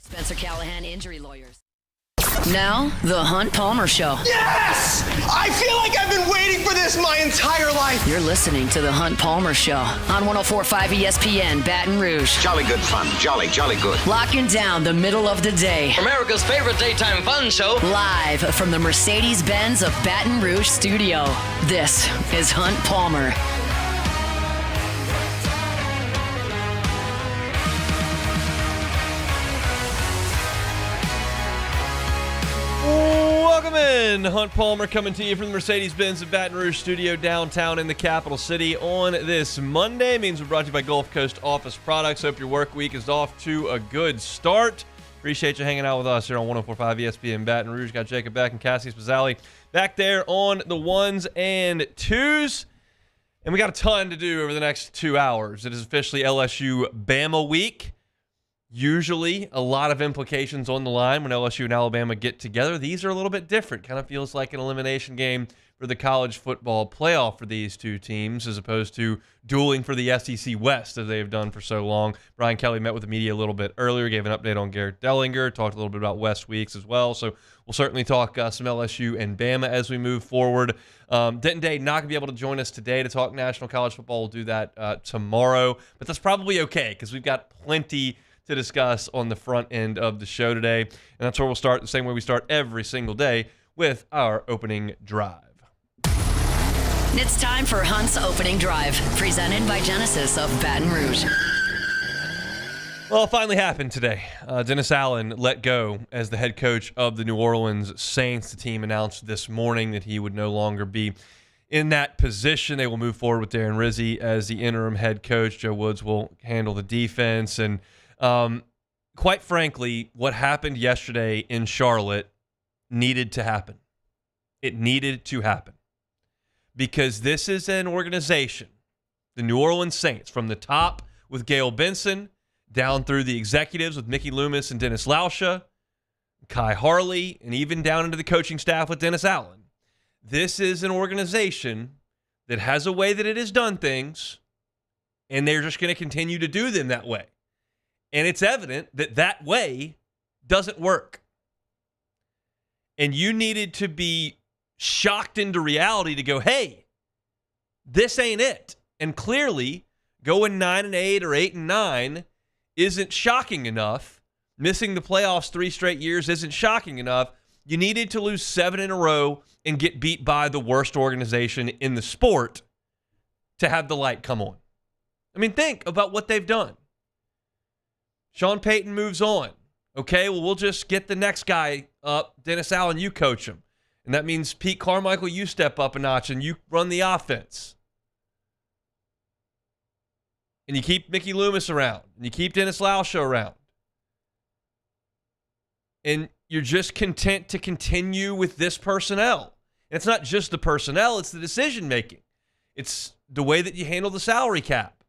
Spencer Callahan, injury lawyers. Now, the Hunt Palmer Show. Yes! I feel like I've been waiting for this my entire life. You're listening to the Hunt Palmer Show on 104.5 ESPN Baton Rouge. Jolly good fun. Jolly good. Locking down the middle of the day. America's favorite daytime fun show. Live from the Mercedes-Benz of Baton Rouge studio. This is Hunt Palmer. Welcome in. Hunt Palmer coming to you from the Mercedes-Benz of Baton Rouge studio downtown in the capital city on this Monday. Means we're brought to you by Gulf Coast Office Products. Hope your work week is off to a good start. Appreciate you hanging out with us here on 104.5 ESPN Baton Rouge. Got Jacob Beck and Cassie Spazzali back there on the ones and twos. And we got a ton to do over the next 2 hours. It is officially LSU-Bama week. Usually a lot of implications on the line when LSU and Alabama get together. These are a little bit different. Kind of feels like an elimination game for the college football playoff for these two teams as opposed to dueling for the SEC West as they've done for so long. Brian Kelly met with the media a little bit earlier, gave an update on Garrett Dellinger, talked a little bit about West weeks as well. So we'll certainly talk some LSU and Bama as we move forward. Denton Day not going to be able to join us today to talk national college football. We'll do that tomorrow. But that's probably okay because we've got plenty to discuss on the front end of the show today. And that's where we'll start the same way we start every single day with our opening drive. It's time for Hunt's opening drive, presented by Genesis of Baton Rouge. Well, it finally happened today. Dennis Allen let go as the head coach of the New Orleans Saints. The team announced this morning that he would no longer be in that position. They will move forward with Darren Rizzi as the interim head coach. Joe Woods will handle the defense. And quite frankly, what happened yesterday in Charlotte needed to happen. It needed to happen because this is an organization, the New Orleans Saints, from the top with Gail Benson down through the executives with Mickey Loomis and Dennis Lauscha, Kai Harley, and even down into the coaching staff with Dennis Allen. This is an organization that has a way that it has done things, and they're just going to continue to do them that way. And it's evident that that way doesn't work. And you needed to be shocked into reality to go, hey, this ain't it. And clearly, going 9-8 or 8-9 isn't shocking enough. Missing the playoffs 3 straight years isn't shocking enough. You needed to lose 7 in a row and get beat by the worst organization in the sport to have the light come on. I mean, think about what they've done. Sean Payton moves on. Okay, well, we'll just get the next guy up. Dennis Allen, you coach him. And that means Pete Carmichael, you step up a notch and you run the offense. And you keep Mickey Loomis around. And you keep Dennis Lauscha around. And you're just content to continue with this personnel. And it's not just the personnel, it's the decision-making. It's the way that you handle the salary cap.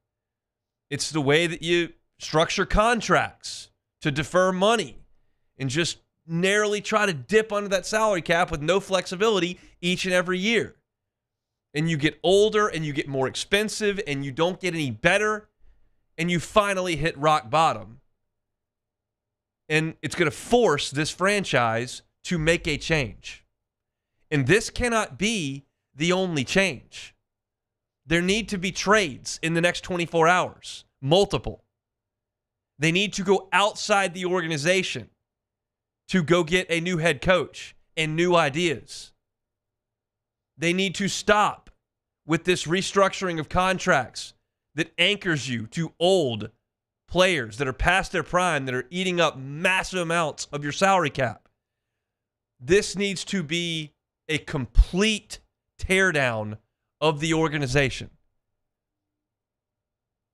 It's the way that you structure contracts to defer money and just narrowly try to dip under that salary cap with no flexibility each and every year. And you get older and you get more expensive and you don't get any better and you finally hit rock bottom. And it's going to force this franchise to make a change. And this cannot be the only change. There need to be trades in the next 24 hours, multiple. They need to go outside the organization to go get a new head coach and new ideas. They need to stop with this restructuring of contracts that anchors you to old players that are past their prime, that are eating up massive amounts of your salary cap. This needs to be a complete teardown of the organization.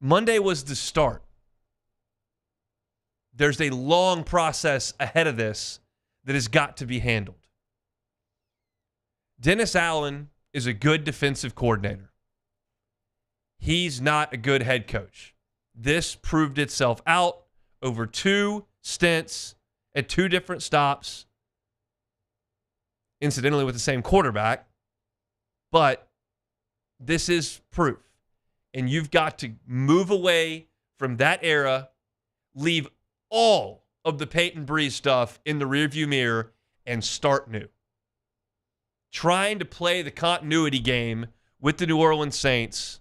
Monday was the start. There's a long process ahead of this that has got to be handled. Dennis Allen is a good defensive coordinator. He's not a good head coach. This proved itself out over 2 stints at 2 different stops, incidentally with the same quarterback. But this is proof. And you've got to move away from that era, leave all of the Peyton Breeze stuff in the rearview mirror and start new. Trying to play the continuity game with the New Orleans Saints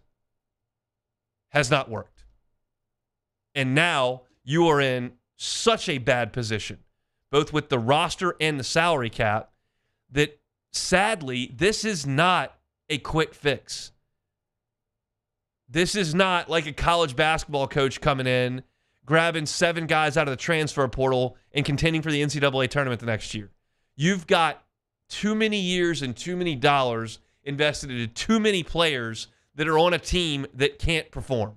has not worked. And now you are in such a bad position, both with the roster and the salary cap, that sadly, this is not a quick fix. This is not like a college basketball coach coming in, grabbing 7 guys out of the transfer portal and contending for the NCAA tournament the next year. You've got too many years and too many dollars invested into too many players that are on a team that can't perform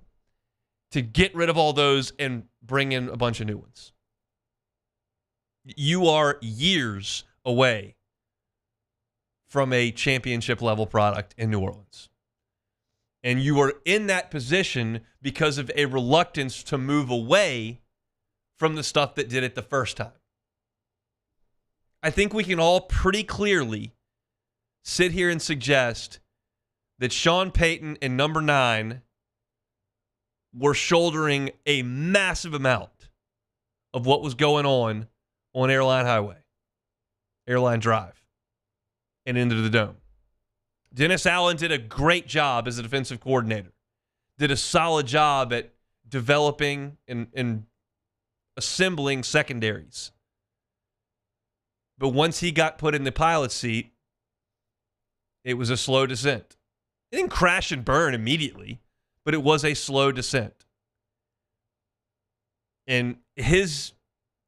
to get rid of all those and bring in a bunch of new ones. You are years away from a championship level product in New Orleans. And you are in that position because of a reluctance to move away from the stuff that did it the first time. I think we can all pretty clearly sit here and suggest that Sean Payton and number 9 were shouldering a massive amount of what was going on Airline Highway, Airline Drive, and into the Dome. Dennis Allen did a great job as a defensive coordinator, did a solid job at developing and assembling secondaries. But once he got put in the pilot seat, it was a slow descent. It didn't crash and burn immediately, but it was a slow descent. And his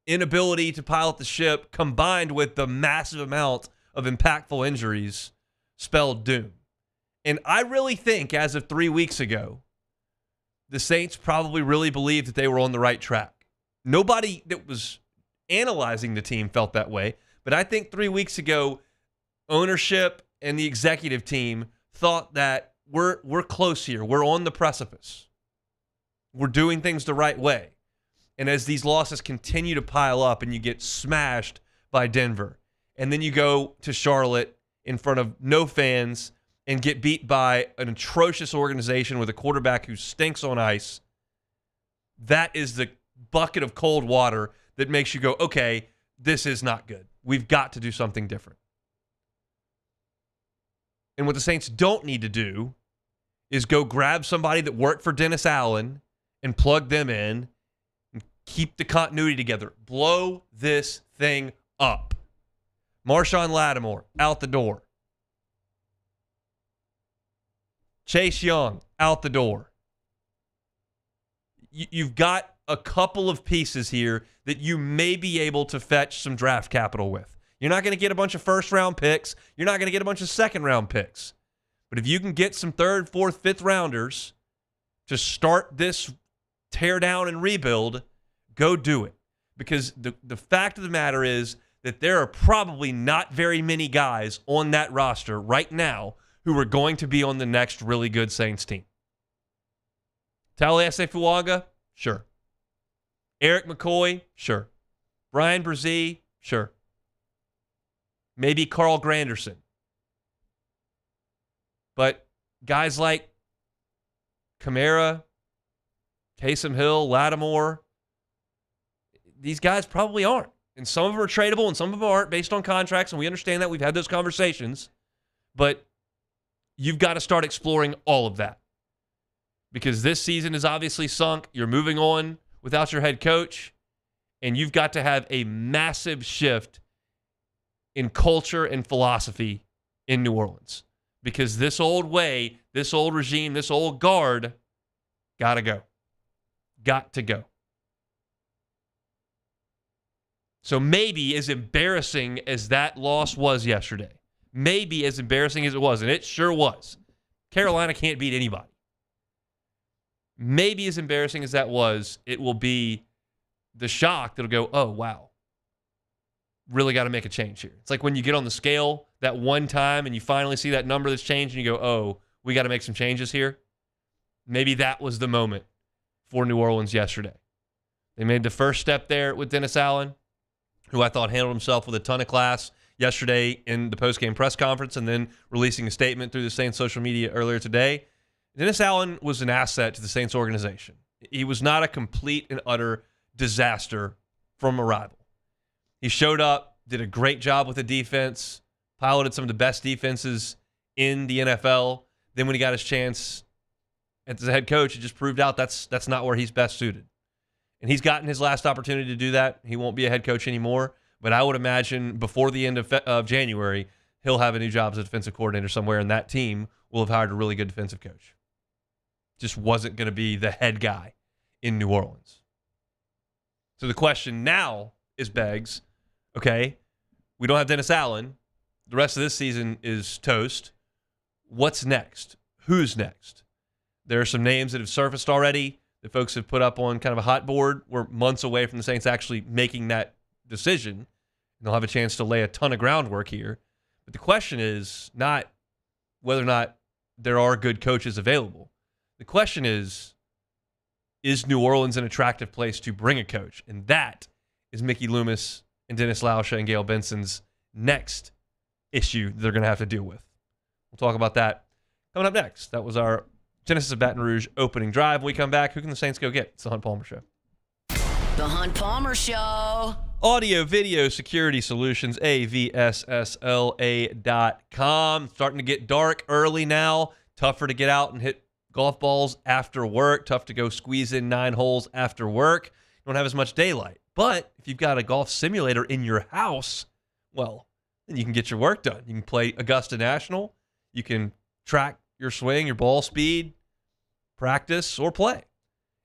inability to pilot the ship, combined with the massive amount of impactful injuries, spelled doom. And I really think, as of 3 weeks ago, the Saints probably really believed that they were on the right track. Nobody that was analyzing the team felt that way. But I think 3 weeks ago, ownership and the executive team thought that we're close here. We're on the precipice. We're doing things the right way. And as these losses continue to pile up and you get smashed by Denver, and then you go to Charlotte in front of no fans and get beat by an atrocious organization with a quarterback who stinks on ice, that is the bucket of cold water that makes you go, okay, this is not good. We've got to do something different. And what the Saints don't need to do is go grab somebody that worked for Dennis Allen and plug them in and keep the continuity together. Blow this thing up. Marshawn Lattimore, out the door. Chase Young, out the door. You've got a couple of pieces here that you may be able to fetch some draft capital with. You're not going to get a bunch of first-round picks. You're not going to get a bunch of second-round picks. But if you can get some third, fourth, fifth rounders to start this tear down and rebuild, go do it. Because the fact of the matter is that there are probably not very many guys on that roster right now who are going to be on the next really good Saints team. Taliesin Fuaga? Sure. Eric McCoy? Sure. Brian Brzee? Sure. Maybe Carl Granderson. But guys like Kamara, Taysom Hill, Lattimore, these guys probably aren't. And some of them are tradable and some of them aren't based on contracts, and we understand that. We've had those conversations. But you've got to start exploring all of that. Because this season is obviously sunk. You're moving on without your head coach, and you've got to have a massive shift in culture and philosophy in New Orleans. Because this old way, this old regime, this old guard, got to go. Got to go. So maybe as embarrassing as that loss was yesterday, maybe as embarrassing as it was, and it sure was, Carolina can't beat anybody. Maybe as embarrassing as that was, it will be the shock that'll go, oh, wow. Really got to make a change here. It's like when you get on the scale that one time and you finally see that number that's changed and you go, oh, we got to make some changes here. Maybe that was the moment for New Orleans yesterday. They made the first step there with Dennis Allen, who I thought handled himself with a ton of class yesterday in the postgame press conference and then releasing a statement through the Saints social media earlier today. Dennis Allen was an asset to the Saints organization. He was not a complete and utter disaster from a rival. He showed up, did a great job with the defense, piloted some of the best defenses in the NFL. Then when he got his chance as a head coach, he just proved out that's not where he's best suited. And he's gotten his last opportunity to do that. He won't be a head coach anymore. But I would imagine before the end of January, he'll have a new job as a defensive coordinator somewhere, and that team will have hired a really good defensive coach. Just wasn't going to be the head guy in New Orleans. So the question now begs, okay, we don't have Dennis Allen. The rest of this season is toast. What's next? Who's next? There are some names that have surfaced already that folks have put up on kind of a hot board. We're months away from the Saints actually making that decision. And they'll have a chance to lay a ton of groundwork here. But the question is not whether or not there are good coaches available. The question is New Orleans an attractive place to bring a coach? And that is Mickey Loomis and Dennis Lauscha and Gail Benson's next issue they're going to have to deal with. We'll talk about that coming up next. That was our Genesis of Baton Rouge opening drive. When we come back, who can the Saints go get? It's the Hunt Palmer Show. The Hunt Palmer Show. Audio, video, security solutions, avssla.com. Starting to get dark early now. Tougher to get out and hit golf balls after work. Tough to go squeeze in 9 holes after work. You don't have as much daylight. But if you've got a golf simulator in your house, well, then you can get your work done. You can play Augusta National. You can track your swing, your ball speed, practice, or play.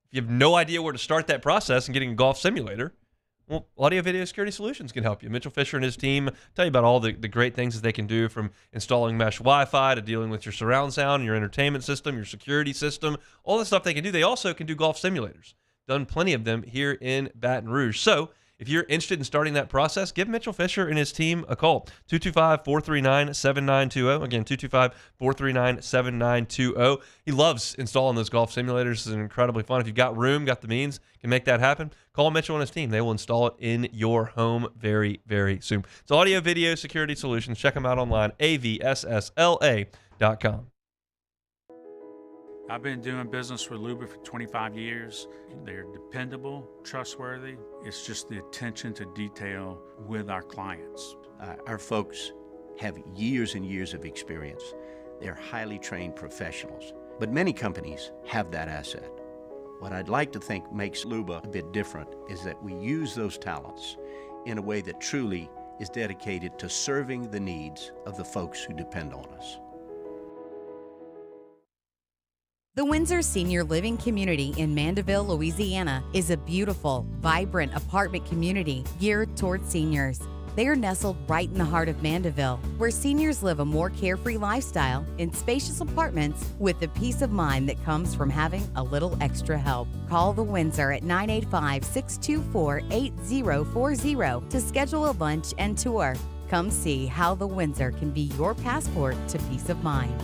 If you have no idea where to start that process and getting a golf simulator, well, Audio Video Security Solutions can help you. Mitchell Fisher and his team tell you about all the great things that they can do, from installing mesh Wi-Fi to dealing with your surround sound, your entertainment system, your security system, all the stuff they can do. They also can do golf simulators. Done plenty of them here in Baton Rouge. So if you're interested in starting that process, give Mitchell Fisher and his team a call. 225-439-7920. Again, 225-439-7920. He loves installing those golf simulators. It's incredibly fun. If you've got room, got the means, can make that happen, call Mitchell and his team. They will install it in your home very, very soon. It's Audio Video Security Solutions. Check them out online, avssla.com. I've been doing business with Luba for 25 years. They're dependable, trustworthy. It's just the attention to detail with our clients. Our folks have years and years of experience. They're highly trained professionals, but many companies have that asset. What I'd like to think makes Luba a bit different is that we use those talents in a way that truly is dedicated to serving the needs of the folks who depend on us. The Windsor Senior Living Community in Mandeville, Louisiana is a beautiful, vibrant apartment community geared towards seniors. They are nestled right in the heart of Mandeville, where seniors live a more carefree lifestyle in spacious apartments with the peace of mind that comes from having a little extra help. Call the Windsor at 985-624-8040 to schedule a lunch and tour. Come see how the Windsor can be your passport to peace of mind.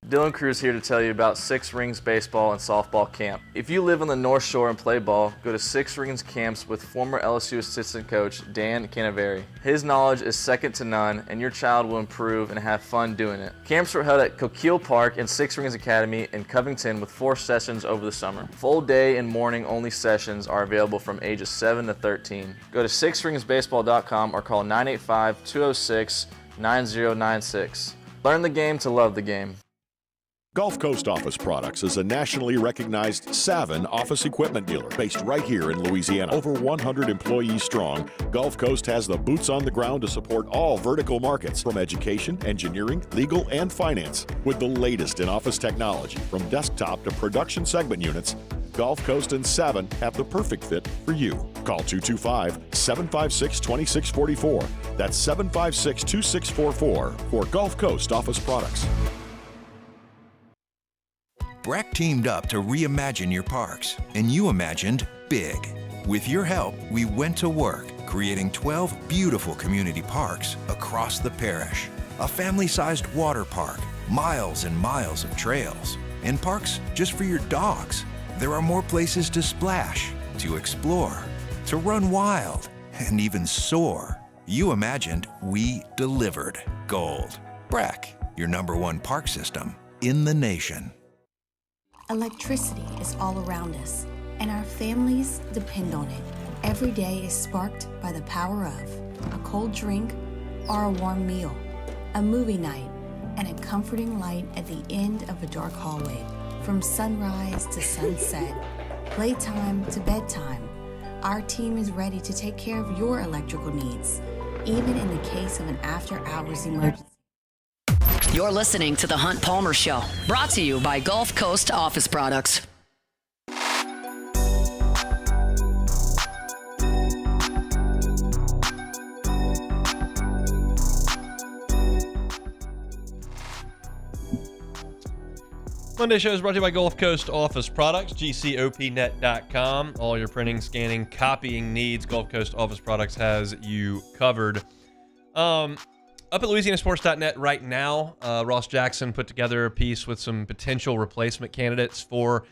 Dylan Cruz here to tell you about Six Rings Baseball and Softball Camp. If you live on the North Shore and play ball, go to Six Rings Camps with former LSU assistant coach Dan Canaveri. His knowledge is second to none, and your child will improve and have fun doing it. Camps were held at Coquille Park and Six Rings Academy in Covington with 4 sessions over the summer. Full day and morning only sessions are available from ages 7 to 13. Go to sixringsbaseball.com or call 985-206-9096. Learn the game to love the game. Gulf Coast Office Products is a nationally recognized Savin office equipment dealer based right here in Louisiana. Over 100 employees strong, Gulf Coast has the boots on the ground to support all vertical markets, from education, engineering, legal, and finance. With the latest in office technology, from desktop to production segment units, Gulf Coast and Savin have the perfect fit for you. Call 225-756-2644. That's 756-2644 for Gulf Coast Office Products. Breck teamed up to reimagine your parks, and you imagined big. With your help, we went to work, creating 12 beautiful community parks across the parish. A family-sized water park, miles and miles of trails, and parks just for your dogs. There are more places to splash, to explore, to run wild, and even soar. You imagined, we delivered. Gold. Breck, your #1 park system in the nation. Electricity is all around us. and our families depend on it. Every day is sparked by the power of a cold drink or a warm meal, a movie night, and a comforting light at the end of a dark hallway. From sunrise to sunset, playtime to bedtime, our team is ready to take care of your electrical needs, even in the case of an after-hours emergency. You're listening to The Hunt Palmer Show, brought to you by Gulf Coast Office Products. Monday show is brought to you by Gulf Coast Office Products, GCOPnet.com. All your printing, scanning, copying needs, Gulf Coast Office Products has you covered. Up at LouisianaSports.net right now, Ross Jackson put together a piece with some potential replacement candidates for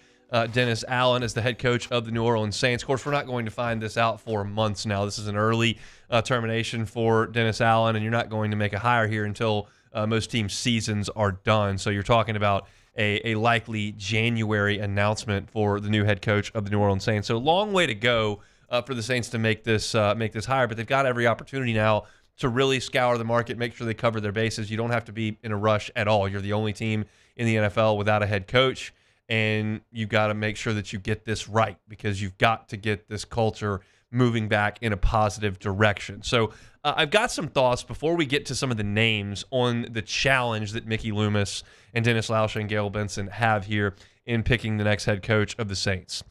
Dennis Allen as the head coach of the New Orleans Saints. Of course, we're not going to find this out for months now. This is an early termination for Dennis Allen, and you're not going to make a hire here until most teams' seasons are done. So you're talking about a likely January announcement for the new head coach of the New Orleans Saints. So a long way to go for the Saints to make this hire, but they've got every opportunity now to really scour the market, make sure they cover their bases. You don't have to be in a rush at all. You're the only team in the NFL without a head coach, and you've got to make sure that you get this right because you've got to get this culture moving back in a positive direction. So I've got some thoughts before we get to some of the names on the challenge that Mickey Loomis and Dennis Lauscha and Gail Benson have here in picking the next head coach of the Saints.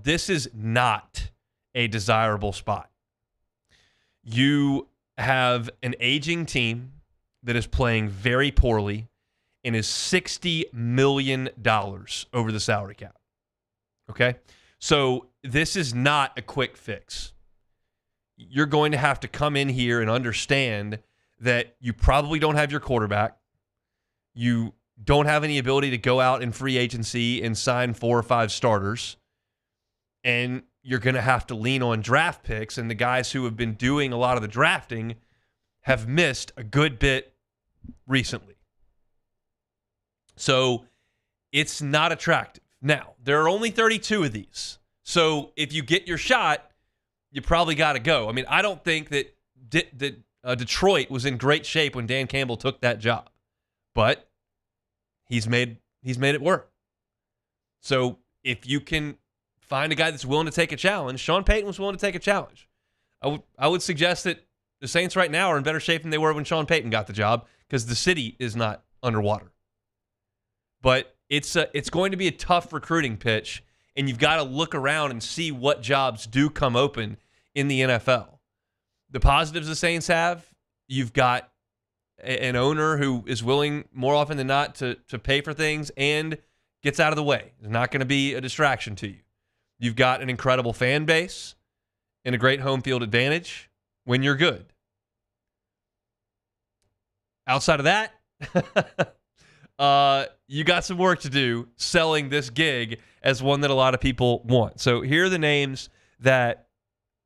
This is not a desirable spot. You have an aging team that is playing very poorly and is $60 million over the salary cap. Okay? So this is not a quick fix. You're going to have to come in here and understand that you probably don't have your quarterback. You don't have any ability to go out in free agency and sign 4 or 5 starters. And you're going to have to lean on draft picks. And the guys who have been doing a lot of the drafting have missed a good bit recently. So it's not attractive. Now, there are only 32 of these. So if you get your shot, you probably got to go. I mean, I don't think that Detroit was in great shape when Dan Campbell took that job. But he's made it work. So if you can find a guy that's willing to take a challenge, Sean Payton was willing to take a challenge. I would suggest that the Saints right now are in better shape than they were when Sean Payton got the job because the city is not underwater. But it's going to be a tough recruiting pitch, and you've got to look around and see what jobs do come open in the NFL. The positives the Saints have, you've got an owner who is willing more often than not to pay for things and gets out of the way. It's not going to be a distraction to you. You've got an incredible fan base and a great home field advantage when you're good. Outside of that, you got some work to do selling this gig as one that a lot of people want. So here are the names that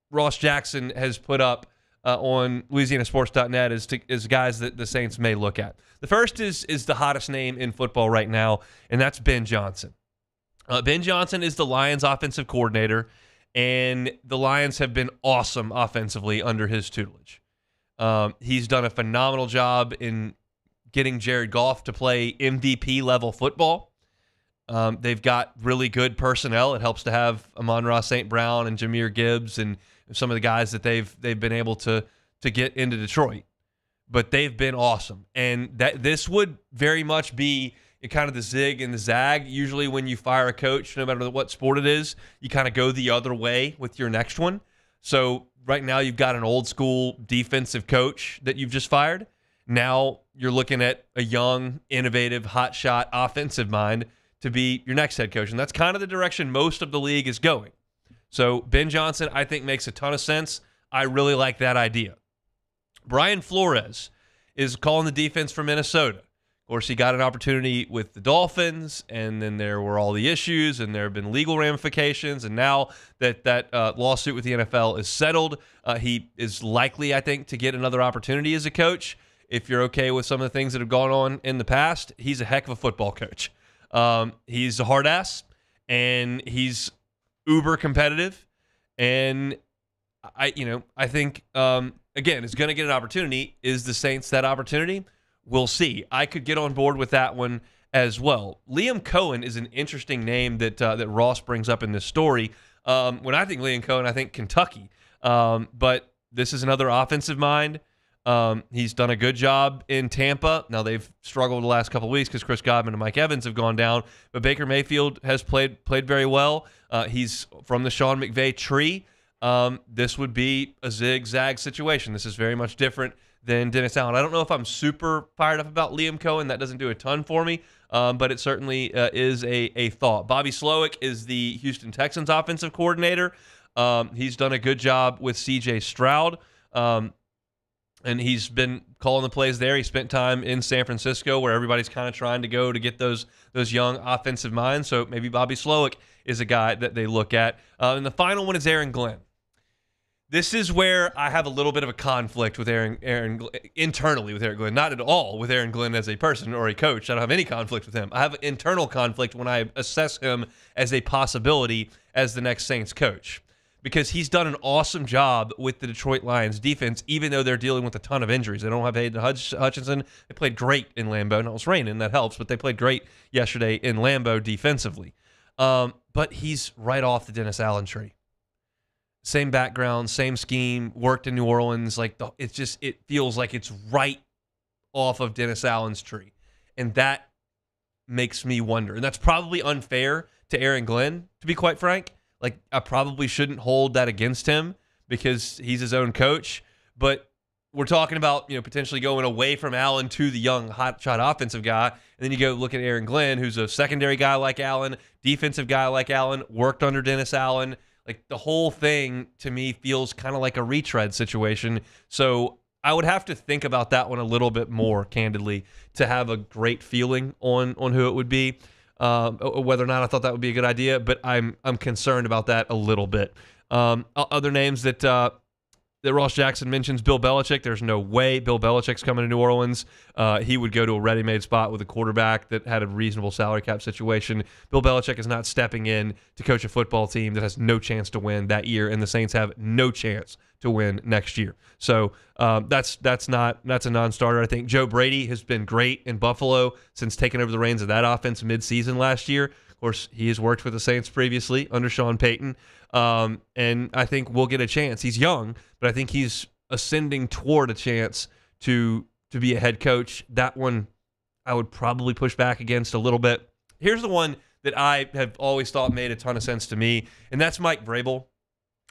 Ross Jackson has put up on LouisianaSports.net as guys that the Saints may look at. The first is the hottest name in football right now, and that's Ben Johnson. Ben Johnson is the Lions offensive coordinator, and the Lions have been awesome offensively under his tutelage. He's done a phenomenal job in getting Jared Goff to play MVP-level football. They've got really good personnel. It helps to have Amon-Ra St. Brown and Jahmyr Gibbs and some of the guys that they've been able to get into Detroit. But they've been awesome. And this would very much be kind of the zig and the zag. Usually when you fire a coach, no matter what sport it is, you kind of go the other way with your next one. So right now you've got an old-school defensive coach that you've just fired. Now you're looking at a young, innovative, hotshot offensive mind to be your next head coach. And that's kind of the direction most of the league is going. So Ben Johnson, I think, makes a ton of sense. I really like that idea. Brian Flores is calling the defense for Minnesota. Of course, he got an opportunity with the Dolphins, and then there were all the issues, and there have been legal ramifications. And now that lawsuit with the NFL is settled, he is likely, I think, to get another opportunity as a coach. If you're okay with some of the things that have gone on in the past, he's a heck of a football coach. He's a hard ass, and he's uber competitive, and I think again, is going to get an opportunity. Is the Saints that opportunity? We'll see. I could get on board with that one as well. Liam Cohen is an interesting name that Ross brings up in this story. When I think Liam Cohen, I think Kentucky. But this is another offensive mind. He's done a good job in Tampa. Now they've struggled the last couple of weeks because Chris Godwin and Mike Evans have gone down. But Baker Mayfield has played very well. He's from the Sean McVay tree. This would be a zigzag situation. This is very much different than Dennis Allen. I don't know if I'm super fired up about Liam Cohen. That doesn't do a ton for me, but it certainly is a thought. Bobby Slowick is the Houston Texans offensive coordinator. He's done a good job with C.J. Stroud, and he's been calling the plays there. He spent time in San Francisco where everybody's kind of trying to go to get those young offensive minds, so maybe Bobby Slowick is a guy that they look at. And the final one is Aaron Glenn. This is where I have a little bit of a conflict with Aaron internally with Aaron Glenn. Not at all with Aaron Glenn as a person or a coach. I don't have any conflict with him. I have internal conflict when I assess him as a possibility as the next Saints coach, because he's done an awesome job with the Detroit Lions defense, even though they're dealing with a ton of injuries. They don't have Hayden Hutchinson. They played great in Lambeau. Now, it was raining, that helps, but they played great yesterday in Lambeau defensively. But he's right off the Dennis Allen tree. Same background, same scheme, worked in New Orleans. It feels like it's right off of Dennis Allen's tree. And that makes me wonder. And that's probably unfair to Aaron Glenn, to be quite frank. I probably shouldn't hold that against him because he's his own coach. But we're talking about, potentially going away from Allen to the young hotshot offensive guy. And then you go look at Aaron Glenn, who's a secondary guy like Allen, defensive guy like Allen, worked under Dennis Allen. The whole thing to me feels kind of like a retread situation. So I would have to think about that one a little bit more candidly to have a great feeling on who it would be, whether or not I thought that would be a good idea. But I'm concerned about that a little bit. Other names that Ross Jackson mentions, Bill Belichick. There's no way Bill Belichick's coming to New Orleans. He would go to a ready-made spot with a quarterback that had a reasonable salary cap situation. Bill Belichick is not stepping in to coach a football team that has no chance to win that year, and the Saints have no chance to win next year. So that's a non-starter. I think Joe Brady has been great in Buffalo since taking over the reins of that offense mid-season last year. Of course, he has worked with the Saints previously under Sean Payton. And I think we'll get a chance. He's young, but I think he's ascending toward a chance to be a head coach. That one I would probably push back against a little bit. Here's the one that I have always thought made a ton of sense to me, and that's Mike Vrabel.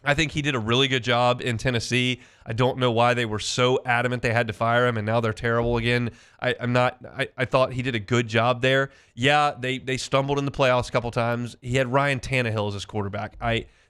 I think he did a really good job in Tennessee. I don't know why they were so adamant they had to fire him, and now they're terrible again. I thought he did a good job there. Yeah, they stumbled in the playoffs a couple times. He had Ryan Tannehill as his quarterback.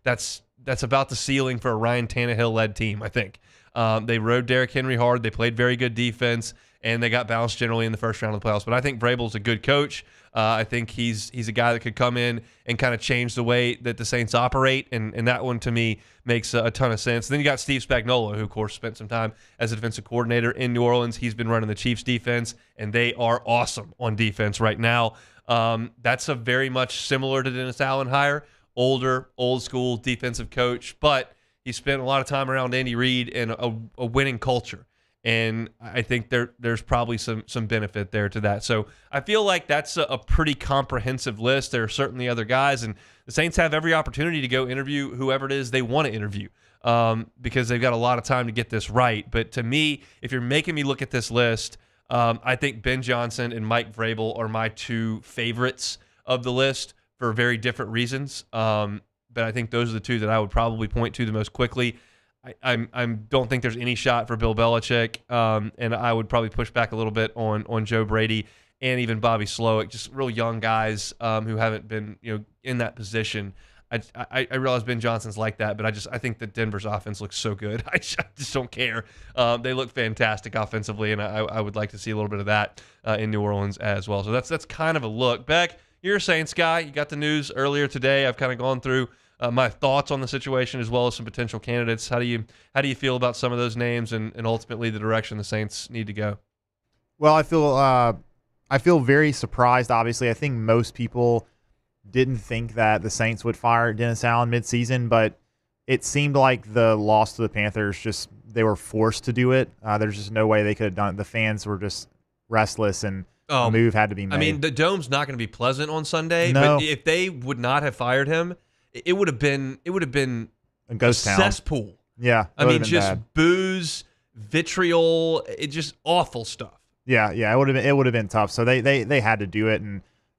That's about the ceiling for a Ryan Tannehill-led team, I think. They rode Derrick Henry hard. They played very good defense, and they got bounced generally in the first round of the playoffs. But I think Vrabel's a good coach. I think he's a guy that could come in and kind of change the way that the Saints operate, and that one to me makes a ton of sense. Then you got Steve Spagnuolo, who of course spent some time as a defensive coordinator in New Orleans. He's been running the Chiefs defense, and they are awesome on defense right now. That's a very much similar to Dennis Allen hire, older, old school defensive coach, but he spent a lot of time around Andy Reid and a winning culture. And I think there's probably some benefit there to that. So I feel like that's a pretty comprehensive list. There are certainly other guys, and the Saints have every opportunity to go interview whoever it is they want to interview because they've got a lot of time to get this right. But to me, if you're making me look at this list, I think Ben Johnson and Mike Vrabel are my two favorites of the list for very different reasons. But I think those are the two that I would probably point to the most quickly. I don't think there's any shot for Bill Belichick, and I would probably push back a little bit on Joe Brady and even Bobby Slowick, just real young guys who haven't been in that position. I realize Ben Johnson's like that, but I think that Denver's offense looks so good. I just don't care. They look fantastic offensively, and I would like to see a little bit of that in New Orleans as well. So that's kind of a look. Beck, you're a Saints guy. You got the news earlier today. I've kind of gone through my thoughts on the situation as well as some potential candidates. How do you feel about some of those names and ultimately the direction the Saints need to go? Well, I feel very surprised. Obviously, I think most people didn't think that the Saints would fire Dennis Allen midseason, but it seemed like the loss to the Panthers they were forced to do it. There's just no way they could have done it. The fans were just restless, and a move had to be made. I mean, the Dome's not going to be pleasant on Sunday, no. but if they would not have fired him, it would have been a ghost town, cesspool. Yeah, I mean, just bad. booze, vitriol, just awful stuff. Yeah, it would have been tough. So they had to do it,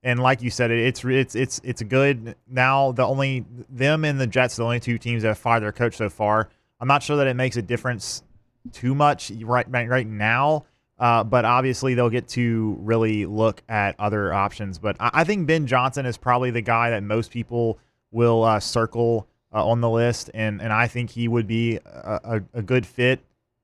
and like you said, it's a good. Now them and the Jets, the only two teams that have fired their coach so far. I'm not sure that it makes a difference too much right now, but obviously they'll get to really look at other options. But I think Ben Johnson is probably the guy that most people will circle on the list, and I think he would be a good fit.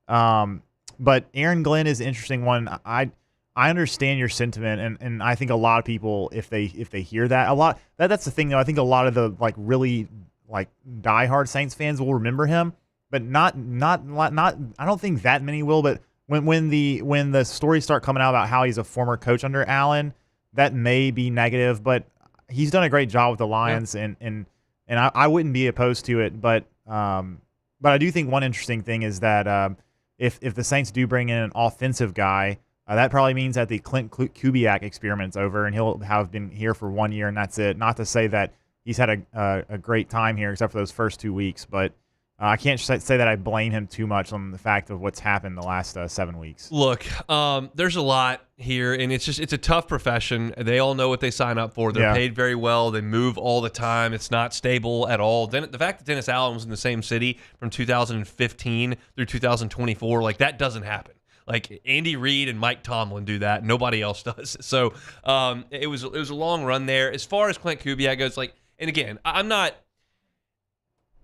But Aaron Glenn is an interesting one. I understand your sentiment, and I think a lot of people, if they hear that, that's the thing though. I think a lot of the really diehard Saints fans will remember him, but not. I don't think that many will. But when the stories start coming out about how he's a former coach under Allen, that may be negative. But he's done a great job with the Lions, and I wouldn't be opposed to it. But I do think one interesting thing is that if the Saints do bring in an offensive guy, that probably means that the Clint Kubiak experiment's over, and he'll have been here for 1 year, and that's it. Not to say that he's had a great time here, except for those first 2 weeks, but I can't say that I blame him too much on the fact of what's happened the last 7 weeks. Look, there's a lot here, and it's a tough profession. They all know what they sign up for. They're paid very well. They move all the time. It's not stable at all. The fact that Dennis Allen was in the same city from 2015 through 2024, that doesn't happen. Andy Reid and Mike Tomlin do that. Nobody else does. So it was a long run there. As far as Clint Kubiak goes, and again,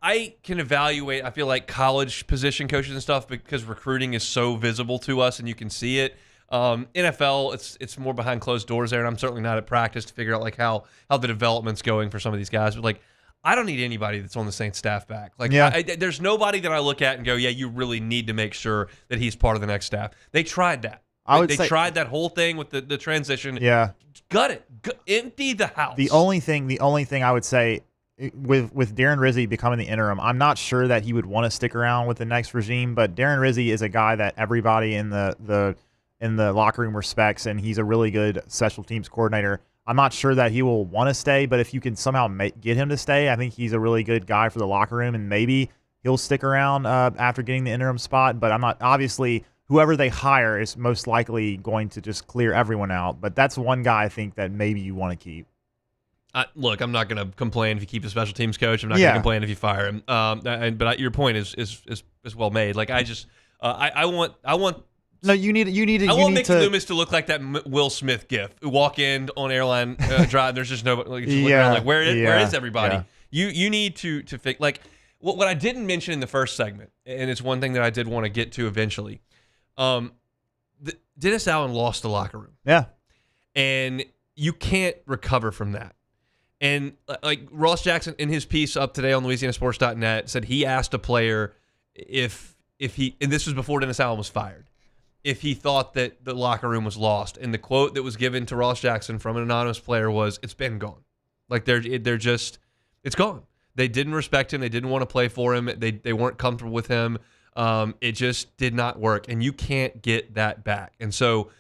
I can evaluate, I feel like, college position coaches and stuff because recruiting is so visible to us and you can see it. NFL, it's more behind closed doors there, and I'm certainly not at practice to figure out how the development's going for some of these guys. But I don't need anybody that's on the Saints staff back. There's nobody that I look at and go, yeah, you really need to make sure that he's part of the next staff. They tried that. They tried that whole thing with the transition. Yeah, gut it, empty the house. The only thing I would say, with Darren Rizzi becoming the interim, I'm not sure that he would want to stick around with the next regime. But Darren Rizzi is a guy that everybody in the locker room respects, and he's a really good special teams coordinator. I'm not sure that he will want to stay, but if you can somehow get him to stay, I think he's a really good guy for the locker room, and maybe he'll stick around after getting the interim spot. But I'm not. Obviously, whoever they hire is most likely going to just clear everyone out. But that's one guy I think that maybe you want to keep. Look, I'm not going to complain if you keep the special teams coach. I'm not going to complain if you fire him. But your point is well made. I want. No, you need. I want Mickey Loomis to look like that Will Smith gif. Walk in on airline drive. There's just nobody. Where is everybody? Yeah. You need to fix. What I didn't mention in the first segment, and it's one thing that I did want to get to eventually. Dennis Allen lost the locker room. Yeah, and you can't recover from that. And Ross Jackson in his piece up today on LouisianaSports.net said he asked a player if he, and this was before Dennis Allen was fired, if he thought that the locker room was lost. And the quote that was given to Ross Jackson from an anonymous player was, "It's been gone." They're just, it's gone. They didn't respect him. They didn't want to play for him. They weren't comfortable with him. It just did not work, and you can't get that back. And so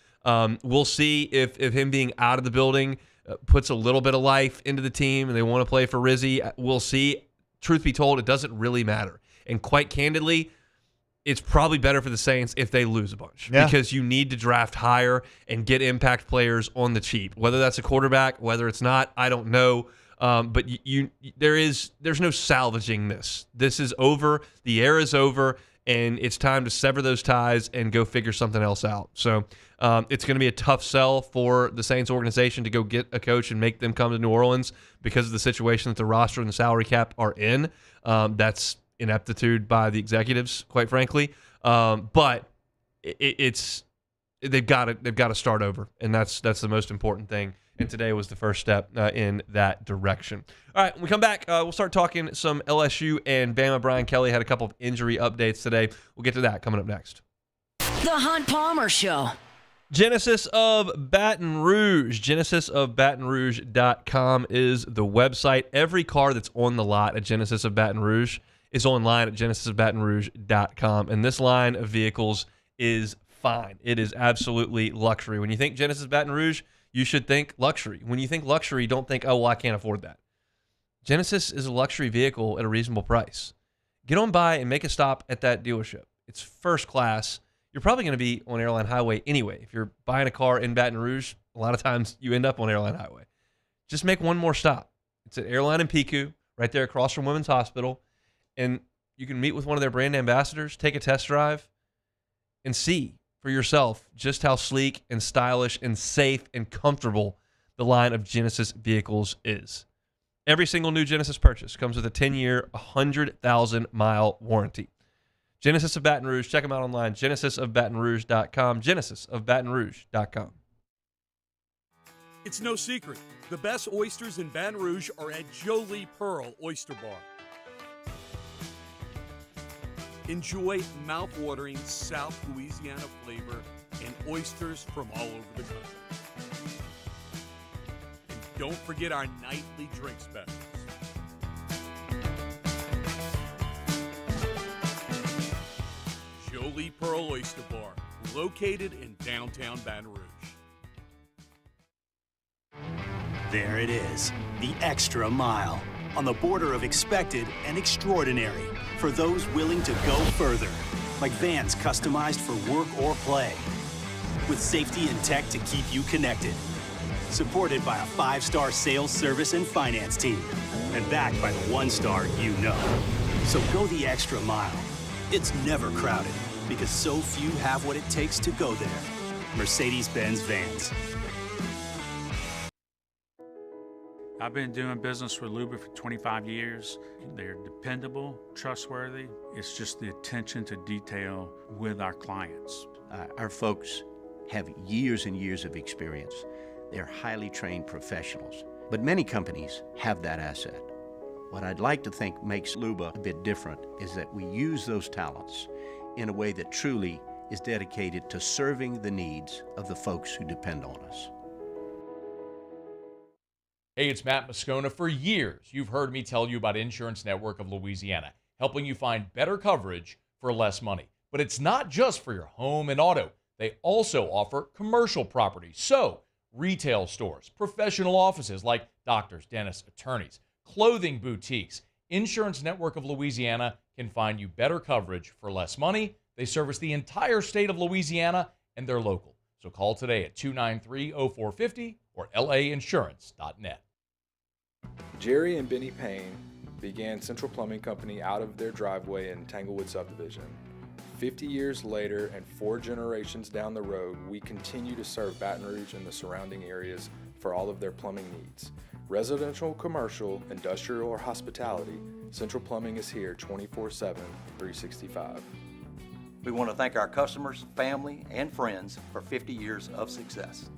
we'll see if him being out of the building puts a little bit of life into the team, and they want to play for Rizzi. We'll see. Truth be told, it doesn't really matter. And quite candidly, it's probably better for the Saints if they lose a bunch because you need to draft higher and get impact players on the cheap. Whether that's a quarterback, whether it's not, I don't know. But there's no salvaging this. This is over. The era is over, and it's time to sever those ties and go figure something else out. So it's going to be a tough sell for the Saints organization to go get a coach and make them come to New Orleans because of the situation that the roster and the salary cap are in. That's ineptitude by the executives, quite frankly. But they've got to start over, and that's the most important thing. And today was the first step in that direction. All right, when we come back, we'll start talking some LSU and Bama. Brian Kelly had a couple of injury updates today. We'll get to that coming up next. The Hunt Palmer Show. Genesis of Baton Rouge. GenesisofBatonRouge.com is the website. Every car that's on the lot at Genesis of Baton Rouge is online at GenesisofBatonRouge.com. And this line of vehicles is fine. It is absolutely luxury. When you think Genesis Baton Rouge, you should think luxury. When you think luxury, don't think, oh, well, I can't afford that. Genesis is a luxury vehicle at a reasonable price. Get on by and make a stop at that dealership. It's first class. You're probably going to be on Airline Highway anyway. If you're buying a car in Baton Rouge, a lot of times you end up on Airline Highway. Just make one more stop. It's at Airline in Pico, right there across from Women's Hospital. And you can meet with one of their brand ambassadors, take a test drive, and see for yourself just how sleek and stylish and safe and comfortable the line of Genesis vehicles is. Every single new Genesis purchase comes with a 10-year, 100,000-mile warranty. Genesis of Baton Rouge. Check them out online. GenesisofBatonRouge.com. GenesisofBatonRouge.com. It's no secret. The best oysters in Baton Rouge are at Jolie Pearl Oyster Bar. Enjoy mouth-watering South Louisiana flavor and oysters from all over the country. And don't forget our nightly drink specials. Jolie Pearl Oyster Bar, located in downtown Baton Rouge. There it is, the extra mile, on the border of expected and extraordinary for those willing to go further, like vans customized for work or play, with safety and tech to keep you connected, supported by a 5-star sales, service, and finance team, and backed by the 1-star you know. So go the extra mile. It's never crowded, because so few have what it takes to go there. Mercedes-Benz Vans. I've been doing business with Luba for 25 years. They're dependable, trustworthy. It's just the attention to detail with our clients. Our folks have years and years of experience. They're highly trained professionals. But many companies have that asset. What I'd like to think makes Luba a bit different is that we use those talents in a way that truly is dedicated to serving the needs of the folks who depend on us. Hey, it's Matt Moscona. For years, you've heard me tell you about Insurance Network of Louisiana, helping you find better coverage for less money. But it's not just for your home and auto. They also offer commercial property. So, retail stores, professional offices like doctors, dentists, attorneys, clothing boutiques. Insurance Network of Louisiana can find you better coverage for less money. They service the entire state of Louisiana, and they're local. So call today at 293-0450 or lainsurance.net. Jerry and Benny Payne began Central Plumbing Company out of their driveway in Tanglewood Subdivision. 50 years later and 4 generations down the road, we continue to serve Baton Rouge and the surrounding areas for all of their plumbing needs. Residential, commercial, industrial, or hospitality, Central Plumbing is here 24/7, 365. We want to thank our customers, family, and friends for 50 years of success.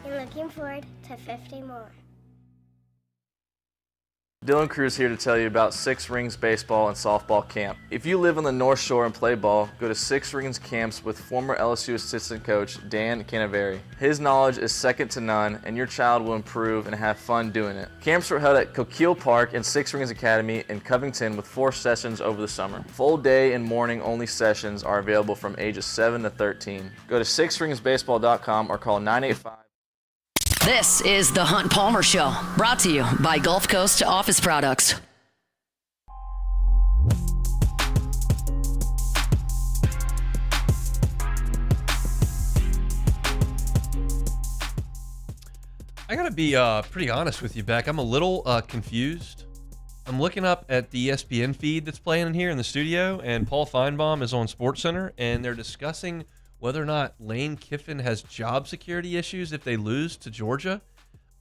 And looking forward to 50 more. Dylan Cruz here to tell you about Six Rings Baseball and Softball Camp. If you live on the North Shore and play ball, go to Six Rings Camps with former LSU assistant coach Dan Canaveri. His knowledge is second to none, and your child will improve and have fun doing it. Camps were held at Coquille Park and Six Rings Academy in Covington with 4 sessions over the summer. Full day and morning only sessions are available from ages 7 to 13. Go to sixringsbaseball.com or call 985. This is the Hunt Palmer Show, brought to you by Gulf Coast Office Products. I gotta be pretty honest with you, Beck. I'm a little confused. I'm looking up at the ESPN feed that's playing in here in the studio, and Paul Feinbaum is on SportsCenter, and they're discussing whether or not Lane Kiffin has job security issues if they lose to Georgia.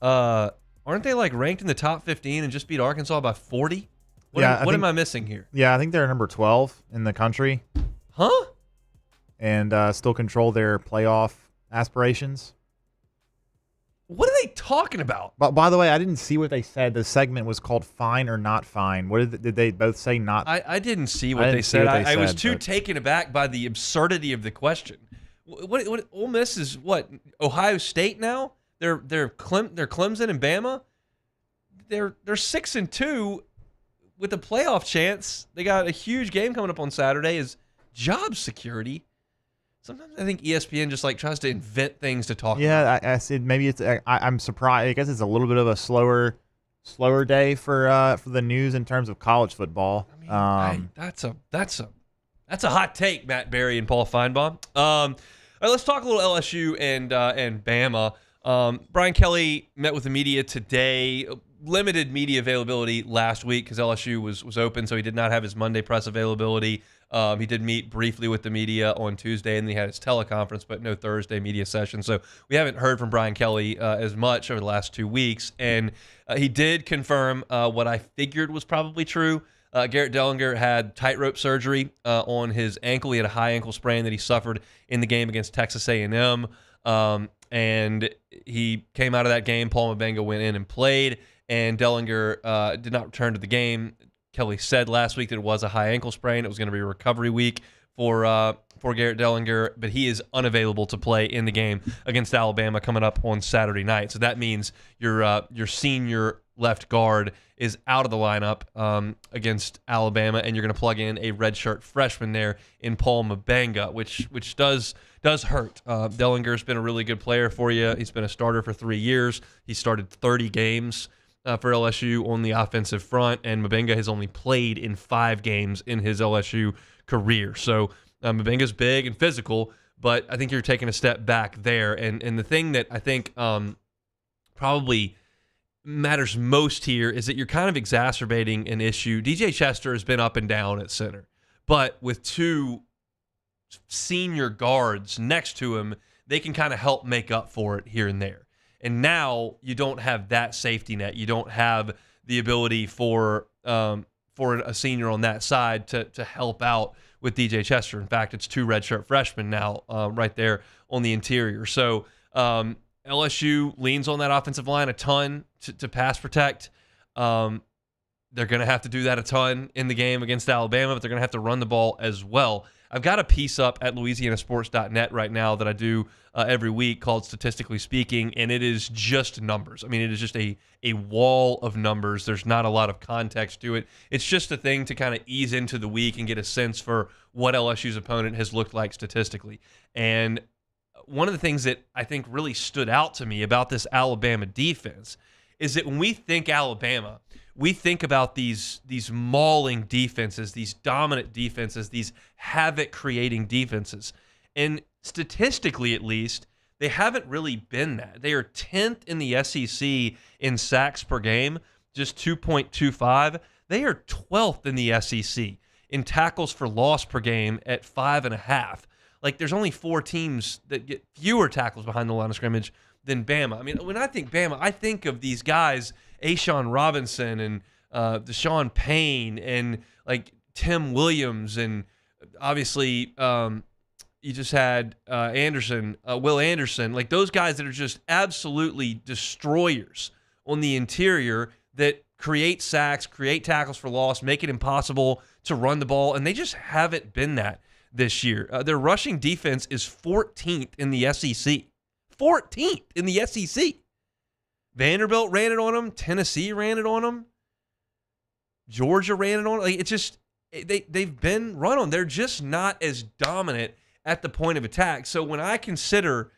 Aren't they like ranked in the top 15 and just beat Arkansas by 40? What am I missing here? Yeah, I think they're number 12 in the country. Huh? And still control their playoff aspirations. What are they talking about? But by the way, I didn't see what they said. The segment was called "Fine or Not Fine." What did they both say? Not. I didn't see what they said. I was too taken aback by the absurdity of the question. What Ole Miss is what? Ohio State now? They're Clemson and Bama. They're 6-2 with a playoff chance. They got a huge game coming up on Saturday. Is job security. Sometimes I think ESPN just like tries to invent things to talk about. Yeah, I said maybe it's. I'm surprised. I guess it's a little bit of a slower day for the news in terms of college football. I mean, that's a hot take, Matt Berry and Paul Feinbaum. All right, let's talk a little LSU and Bama. Brian Kelly met with the media today. Limited media availability last week because LSU was open, so he did not have his Monday press availability. He did meet briefly with the media on Tuesday, and he had his teleconference, but no Thursday media session. So we haven't heard from Brian Kelly as much over the last 2 weeks. And he did confirm what I figured was probably true. Garrett Dellinger had tightrope surgery on his ankle. He had a high ankle sprain that he suffered in the game against Texas A&M. And he came out of that game. Paul Mabenga went in and played, and Dellinger did not return to the game. Kelly said last week that it was a high ankle sprain. It was going to be a recovery week for Garrett Dellinger, but he is unavailable to play in the game against Alabama coming up on Saturday night. So that means your senior left guard is out of the lineup against Alabama, and you're going to plug in a redshirt freshman there in Paul Mabenga, which does hurt. Dellinger's been a really good player for you. He's been a starter for 3 years. He started 30 games for LSU on the offensive front, and Mabenga has only played in 5 games in his LSU career. So Mabenga's big and physical, but I think you're taking a step back there. And the thing that I think probably matters most here is that you're kind of exacerbating an issue. DJ Chester has been up and down at center, but with 2 senior guards next to him, they can kind of help make up for it here and there. And now you don't have that safety net. You don't have the ability for a senior on that side to help out with DJ Chester. In fact, it's 2 redshirt freshmen now right there on the interior. So LSU leans on that offensive line a ton to pass protect. They're going to have to do that a ton in the game against Alabama, but they're going to have to run the ball as well. I've got a piece up at LouisianaSports.net right now that I do every week called Statistically Speaking, and it is just numbers. I mean, it is just a wall of numbers. There's not a lot of context to it. It's just a thing to kind of ease into the week and get a sense for what LSU's opponent has looked like statistically. And one of the things that I think really stood out to me about this Alabama defense is that when we think Alabama, we think about these mauling defenses, these dominant defenses, these havoc-creating defenses. And statistically, at least, they haven't really been that. They are 10th in the SEC in sacks per game, just 2.25. They are 12th in the SEC in tackles for loss per game at 5.5. Like, there's only 4 teams that get fewer tackles behind the line of scrimmage than Bama. I mean, when I think Bama, I think of these guys, Ashawn Robinson and Deshaun Payne and like Tim Williams, and obviously you just had Will Anderson, like those guys that are just absolutely destroyers on the interior that create sacks, create tackles for loss, make it impossible to run the ball, and they just haven't been that this year. Their rushing defense is 14th in the SEC. 14th in the SEC. Vanderbilt ran it on them. Tennessee ran it on them. Georgia ran it on them. Like, it's just they've been run on. They're just not as dominant at the point of attack. So when I consider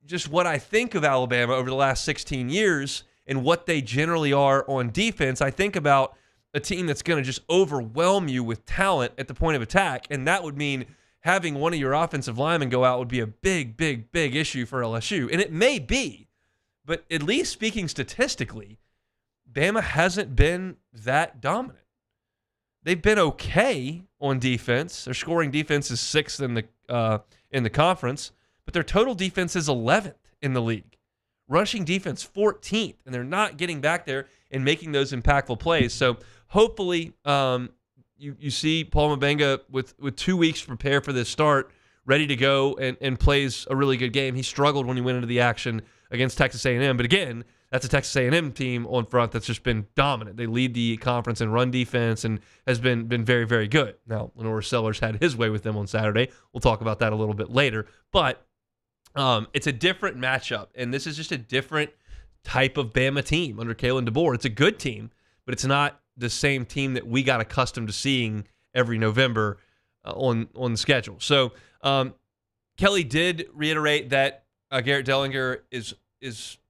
just what I think of Alabama over the last 16 years and what they generally are on defense, I think about a team that's going to just overwhelm you with talent at the point of attack, and that would mean having one of your offensive linemen go out would be a big, big, big issue for LSU. And it may be, but at least speaking statistically, Bama hasn't been that dominant. They've been okay on defense. Their scoring defense is 6th in the conference, but their total defense is 11th in the league. Rushing defense 14th, and they're not getting back there and making those impactful plays. So hopefully you see Paul Mabenga with 2 weeks to prepare for this start, ready to go and plays a really good game. He struggled when he went into the action against Texas A&M, but again, that's a Texas A&M team on front that's just been dominant. They lead the conference in run defense and has been very, very good. Now, Lenore Sellers had his way with them on Saturday. We'll talk about that a little bit later, but It's a different matchup, and this is just a different type of Bama team under Kalen DeBoer. It's a good team, but it's not the same team that we got accustomed to seeing every November on the schedule. So Kelly did reiterate that Garrett Dellinger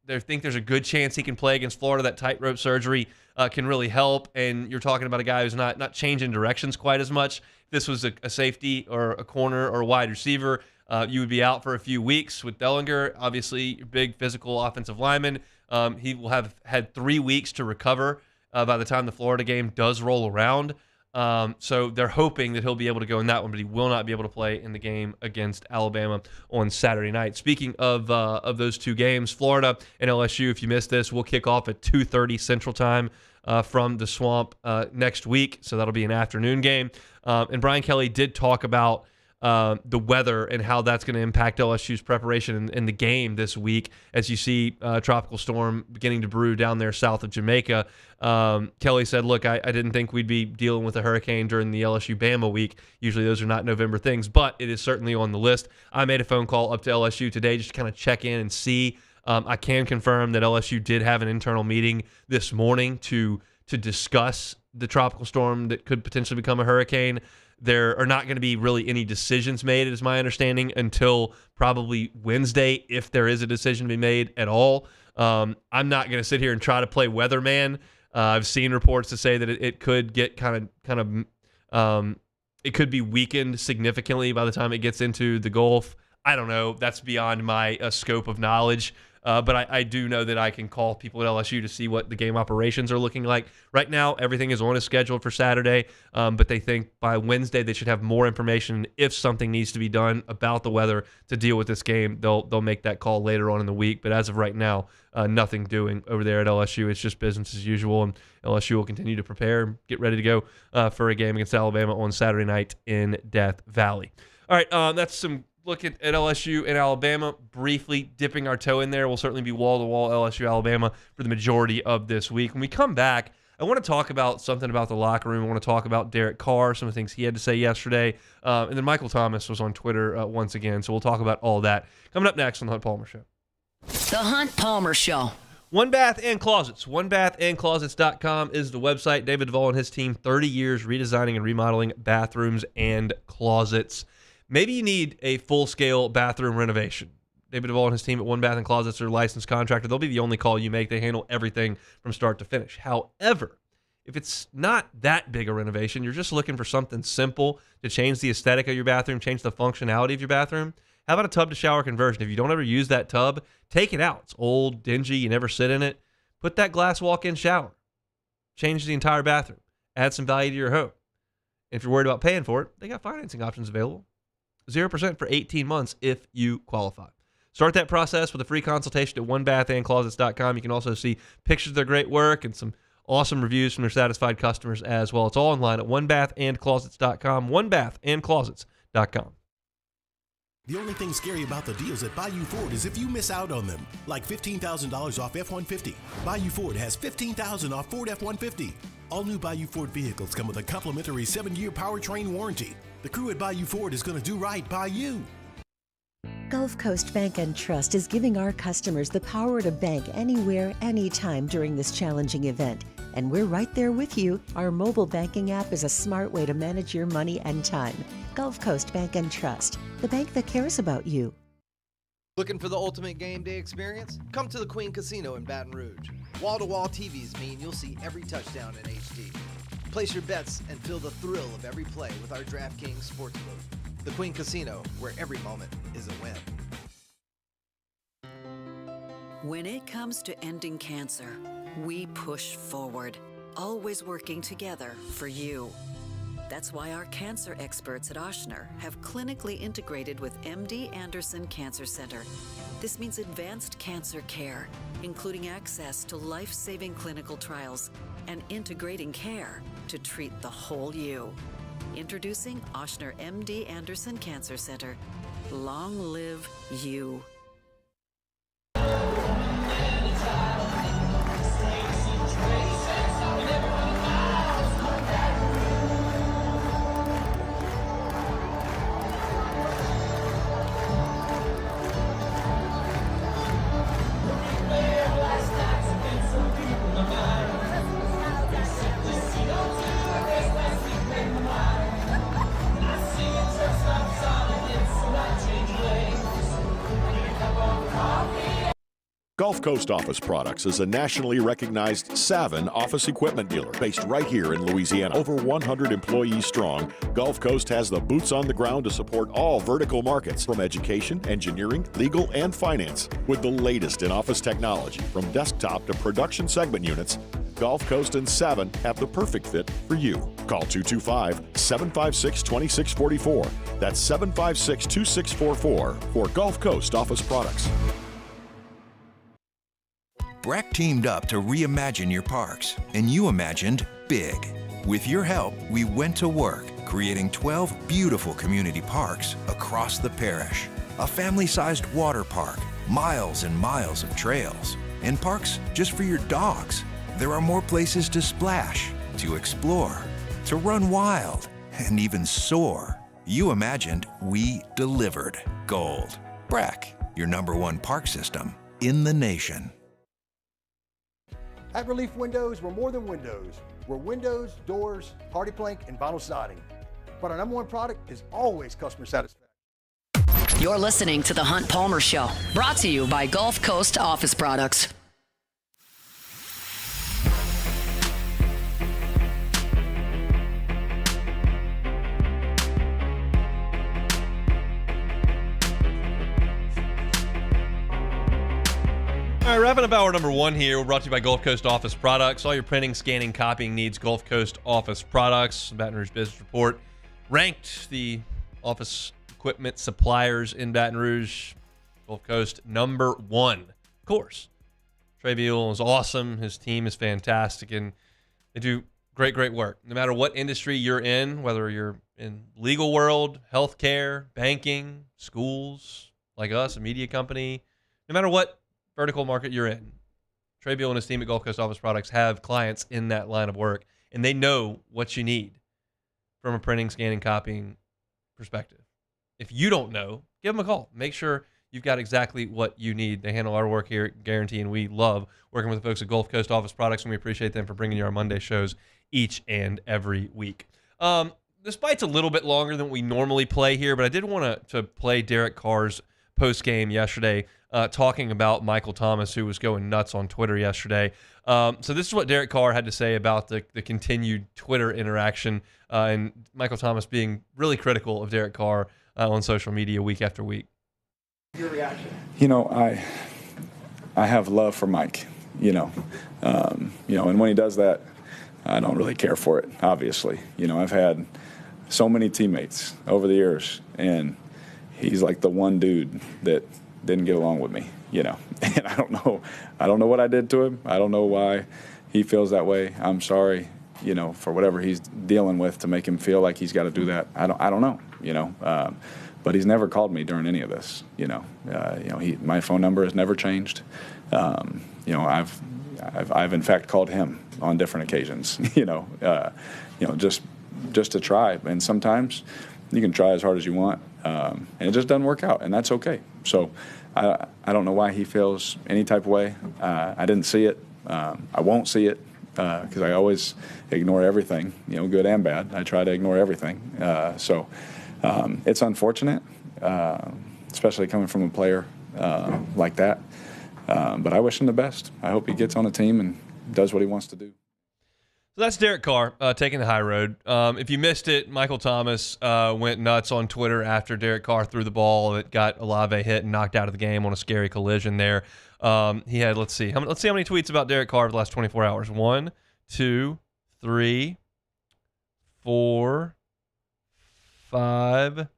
they think there's a good chance he can play against Florida. That tightrope surgery can really help, and you're talking about a guy who's not changing directions quite as much. If this was a safety or a corner or a wide receiver, you would be out for a few weeks. With Dellinger, obviously, big physical offensive lineman. He will have had 3 weeks to recover by the time the Florida game does roll around. So they're hoping that he'll be able to go in that one, but he will not be able to play in the game against Alabama on Saturday night. Speaking of those two games, Florida and LSU, if you missed this, will kick off at 2:30 Central Time from the Swamp next week. So that'll be an afternoon game. And Brian Kelly did talk about the weather and how that's going to impact LSU's preparation in the game this week as you see tropical storm beginning to brew down there south of Jamaica. Kelly said, look, I didn't think we'd be dealing with a hurricane during the LSU-Bama week. Usually those are not November things, but it is certainly on the list. I made a phone call up to LSU today just to kind of check in and see. I can confirm that LSU did have an internal meeting this morning to discuss the tropical storm that could potentially become a hurricane. There are not going to be really any decisions made, is my understanding, until probably Wednesday, if there is a decision to be made at all. I'm not going to sit here and try to play weatherman. I've seen reports to say that it could get it could be weakened significantly by the time it gets into the Gulf. I don't know. That's beyond my scope of knowledge. But I do know that I can call people at LSU to see what the game operations are looking like. Right now, everything is on a schedule for Saturday, but they think by Wednesday they should have more information. If something needs to be done about the weather to deal with this game, they'll make that call later on in the week. But as of right now, nothing doing over there at LSU. It's just business as usual, and LSU will continue to prepare, get ready to go for a game against Alabama on Saturday night in Death Valley. All right, that's some look at LSU and Alabama, briefly dipping our toe in there. We'll certainly be wall-to-wall LSU Alabama for the majority of this week. When we come back, I want to talk about something about the locker room. I want to talk about Derek Carr, some of the things he had to say yesterday. And then Michael Thomas was on Twitter once again, so we'll talk about all that. Coming up next on The Hunt Palmer Show. The Hunt Palmer Show. One Bath and Closets. OneBathAndClosets.com is the website. David Duvall and his team, 30 years redesigning and remodeling bathrooms and closets. Maybe you need a full-scale bathroom renovation. David Duvall and his team at One Bath and Closets are a licensed contractor. They'll be the only call you make. They handle everything from start to finish. However, if it's not that big a renovation, you're just looking for something simple to change the aesthetic of your bathroom, change the functionality of your bathroom, how about a tub-to-shower conversion? If you don't ever use that tub, take it out. It's old, dingy, you never sit in it. Put that glass walk-in shower. Change the entire bathroom. Add some value to your home. If you're worried about paying for it, they got financing options available. 0% for 18 months if you qualify. Start that process with a free consultation at OneBathAndClosets.com. You can also see pictures of their great work and some awesome reviews from their satisfied customers as well. It's all online at OneBathAndClosets.com. OneBathAndClosets.com. The only thing scary about the deals at Bayou Ford is if you miss out on them, like $15,000 off F-150. Bayou Ford has $15,000 off Ford F-150. All new Bayou Ford vehicles come with a complimentary 7-year powertrain warranty. The crew at Bayou Ford is going to do right by you. Gulf Coast Bank and Trust is giving our customers the power to bank anywhere, anytime during this challenging event. And we're right there with you. Our mobile banking app is a smart way to manage your money and time. Gulf Coast Bank and Trust, the bank that cares about you. Looking for the ultimate game day experience? Come to the Queen Casino in Baton Rouge. Wall-to-wall TVs mean you'll see every touchdown in HD. Place your bets and feel the thrill of every play with our DraftKings Sportsbook. The Queen Casino, where every moment is a win. When it comes to ending cancer, we push forward, always working together for you. That's why our cancer experts at Ochsner have clinically integrated with MD Anderson Cancer Center. This means advanced cancer care, including access to life-saving clinical trials and integrating care to treat the whole you. Introducing Ochsner MD Anderson Cancer Center. Long live you. Gulf Coast Office Products is a nationally recognized Savin office equipment dealer based right here in Louisiana. Over 100 employees strong, Gulf Coast has the boots on the ground to support all vertical markets, from education, engineering, legal, and finance. With the latest in office technology, from desktop to production segment units, Gulf Coast and Savin have the perfect fit for you. Call 225-756-2644. That's 756-2644 for Gulf Coast Office Products. Breck teamed up to reimagine your parks, and you imagined big. With your help, we went to work, creating 12 beautiful community parks across the parish. A family-sized water park, miles and miles of trails, and parks just for your dogs. There are more places to splash, to explore, to run wild, and even soar. You imagined, we delivered. Gold. Breck, your #1 park system in the nation. At Relief Windows, we're more than windows. We're windows, doors, hardy plank, and vinyl siding. But our #1 product is always customer satisfaction. You're listening to The Hunt Palmer Show, brought to you by Gulf Coast Office Products. All right, wrapping up hour number 1 here. We're brought to you by Gulf Coast Office Products. All your printing, scanning, copying needs, Gulf Coast Office Products. Baton Rouge Business Report ranked the office equipment suppliers in Baton Rouge. Gulf Coast #1. Of course, Trey Beal is awesome. His team is fantastic, and they do great work. No matter what industry you're in, whether you're in legal world, healthcare, banking, schools, like us, a media company, no matter what vertical market you're in, Trey Beal and his team at Gulf Coast Office Products have clients in that line of work, and they know what you need from a printing, scanning, copying perspective. If you don't know, give them a call. Make sure you've got exactly what you need. They handle our work here, guarantee, and we love working with the folks at Gulf Coast Office Products, and we appreciate them for bringing you our Monday shows each and every week. This fight's a little bit longer than we normally play here, but I did want to play Derek Carr's post-game yesterday, talking about Michael Thomas, who was going nuts on Twitter yesterday. So this is what Derek Carr had to say about the continued Twitter interaction, and Michael Thomas being really critical of Derek Carr on social media week after week. Your reaction? I have love for Mike, and when he does that, I don't really care for it, obviously. I've had so many teammates over the years, and he's like the one dude that didn't get along with me, and I don't know what I did to him. I don't know why he feels that way. I'm sorry, for whatever he's dealing with to make him feel like he's got to do that. I don't know, but he's never called me during any of this. My phone number has never changed. I've in fact called him on different occasions, just to try. And sometimes you can try as hard as you want, and it just doesn't work out, and that's okay. So I don't know why he feels any type of way. I didn't see it. I won't see it because I always ignore everything, good and bad. I try to ignore everything. So it's unfortunate, especially coming from a player like that. But I wish him the best. I hope he gets on a team and does what he wants to do. So that's Derek Carr taking the high road. If you missed it, Michael Thomas went nuts on Twitter after Derek Carr threw the ball that got Olave hit and knocked out of the game on a scary collision there. He had, let's see how many tweets about Derek Carr for the last 24 hours. 1, 2, 3, 4, 5,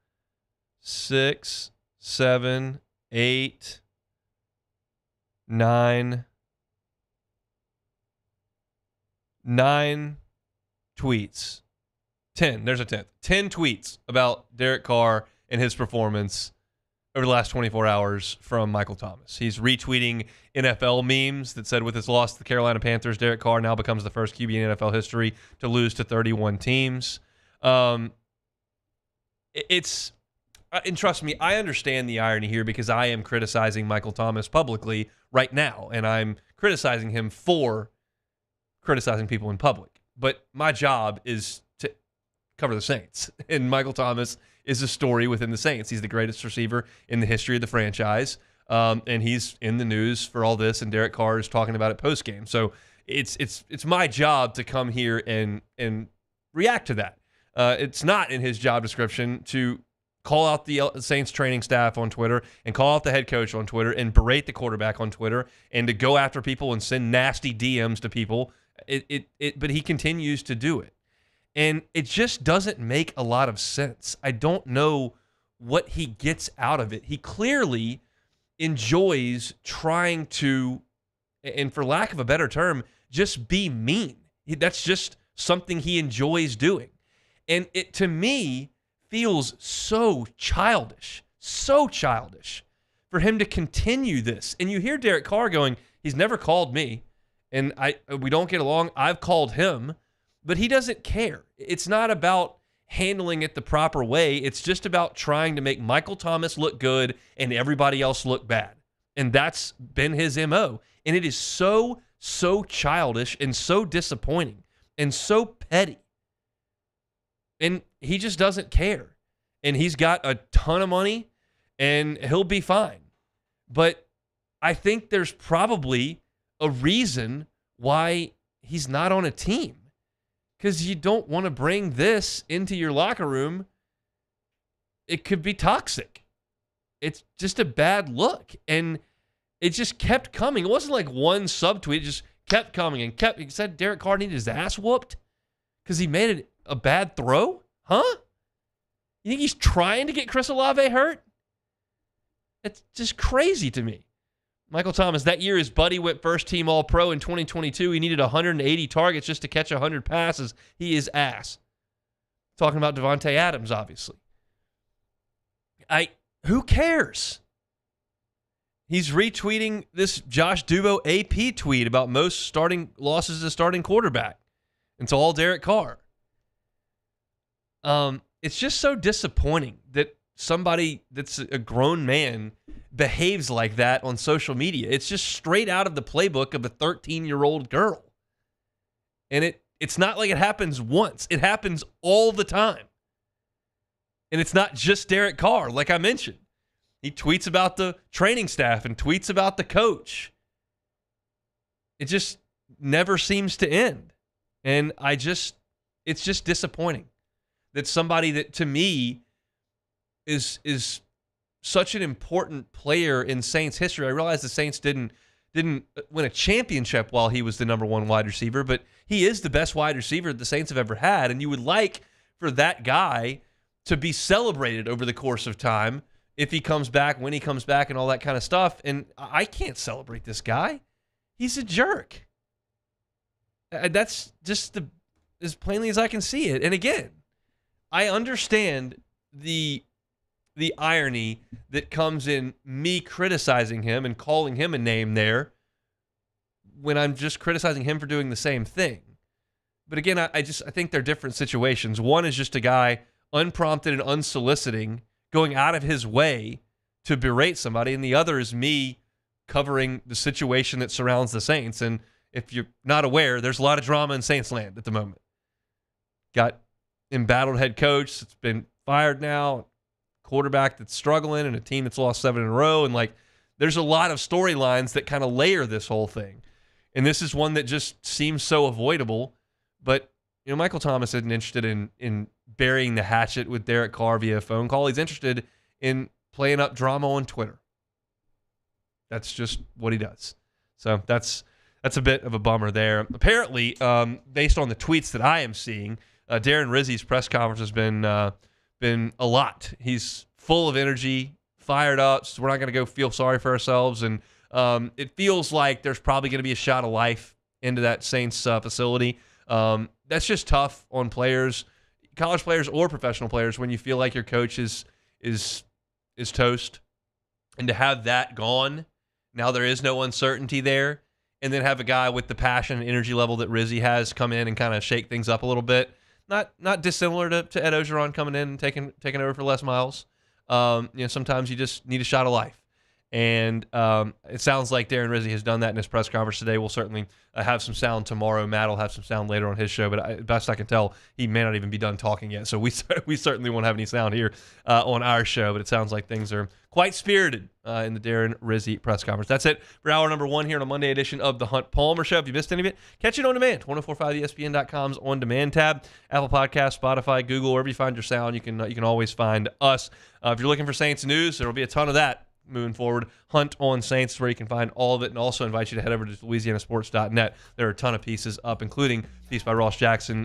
6, 7, 8, 9 tweets. 10. There's a 10th. 10 tweets about Derek Carr and his performance over the last 24 hours from Michael Thomas. He's retweeting NFL memes that said, with his loss to the Carolina Panthers, Derek Carr now becomes the first QB in NFL history to lose to 31 teams. And trust me, I understand the irony here because I am criticizing Michael Thomas publicly right now, and I'm criticizing him for criticizing people in public. But my job is to cover the Saints, and Michael Thomas is a story within the Saints. He's the greatest receiver in the history of the franchise. and he's in the news for all this, and Derek Carr is talking about it post-game. So it's my job to come here and react to that. It's not in his job description to call out the Saints training staff on Twitter and call out the head coach on Twitter and berate the quarterback on Twitter and to go after people and send nasty DMs to people. But he continues to do it. And it just doesn't make a lot of sense. I don't know what he gets out of it. He clearly enjoys trying to, and for lack of a better term, just be mean. That's just something he enjoys doing. And it, to me, feels so childish for him to continue this. And you hear Derek Carr going, he's never called me, and we don't get along. I've called him, but he doesn't care. It's not about handling it the proper way. It's just about trying to make Michael Thomas look good and everybody else look bad. And that's been his MO. And it is so childish and so disappointing and so petty. And he just doesn't care. And he's got a ton of money, and he'll be fine. But I think there's probably a reason why he's not on a team. Because you don't want to bring this into your locker room. It could be toxic. It's just a bad look. And it just kept coming. It wasn't like one subtweet. It just kept coming and kept. He said Derek Carr needed his ass whooped because he made it a bad throw? Huh? You think he's trying to get Chris Olave hurt? It's just crazy to me. Michael Thomas, that year his buddy went first-team All-Pro in 2022. He needed 180 targets just to catch 100 passes. He is ass. Talking about Devontae Adams, obviously. Who cares? He's retweeting this Josh Dubow AP tweet about most starting losses to starting quarterback. It's all Derek Carr. It's just so disappointing that somebody that's a grown man behaves like that on social media. It's just straight out of the playbook of a 13-year-old girl. And it's not like it happens once. It happens all the time. And it's not just Derek Carr, like I mentioned. He tweets about the training staff and tweets about the coach. It just never seems to end. And it's just disappointing that somebody that to me is such an important player in Saints history. I realize the Saints didn't win a championship while he was the number one wide receiver, but he is the best wide receiver the Saints have ever had. And you would like for that guy to be celebrated over the course of time if he comes back, when he comes back, and all that kind of stuff. And I can't celebrate this guy. He's a jerk. That's just as plainly as I can see it. And again, I understand the irony that comes in me criticizing him and calling him a name there when I'm just criticizing him for doing the same thing. But again, I think they're different situations. One is just a guy unprompted and unsoliciting going out of his way to berate somebody, and the other is me covering the situation that surrounds the Saints. And if you're not aware, there's a lot of drama in Saints land at the moment. Got embattled head coach that's been fired now, quarterback that's struggling, and a team that's lost 7 in a row. And there's a lot of storylines that kind of layer this whole thing. And this is one that just seems so avoidable. But, Michael Thomas isn't interested in burying the hatchet with Derek Carr via phone call. He's interested in playing up drama on Twitter. That's just what he does. So that's a bit of a bummer there. Apparently, based on the tweets that I am seeing, Darren Rizzi's press conference has been a lot. He's full of energy, fired up. So we're not going to go feel sorry for ourselves. And it feels like there's probably going to be a shot of life into that Saints facility. That's just tough on players, college players or professional players, when you feel like your coach is toast. And to have that gone, now there is no uncertainty there. And then have a guy with the passion and energy level that Rizzi has come in and kind of shake things up a little bit. Not dissimilar to Ed Ogeron coming in and taking over for Les Miles. Sometimes you just need a shot of life. And it sounds like Darren Rizzi has done that in his press conference today. We'll certainly have some sound tomorrow. Matt will have some sound later on his show, but best I can tell, he may not even be done talking yet. So we certainly won't have any sound here on our show, but it sounds like things are quite spirited in the Darren Rizzi press conference. That's it for hour number 1 here on a Monday edition of the Hunt Palmer Show. If you missed any of it, catch it on demand. 1045ESPN.com's on demand tab, Apple Podcasts, Spotify, Google, wherever you find your sound, you can always find us. If you're looking for Saints news, there will be a ton of that moving forward. Hunt on Saints is where you can find all of it, and also invite you to head over to LouisianaSports.net. There are a ton of pieces up, including a piece by Ross Jackson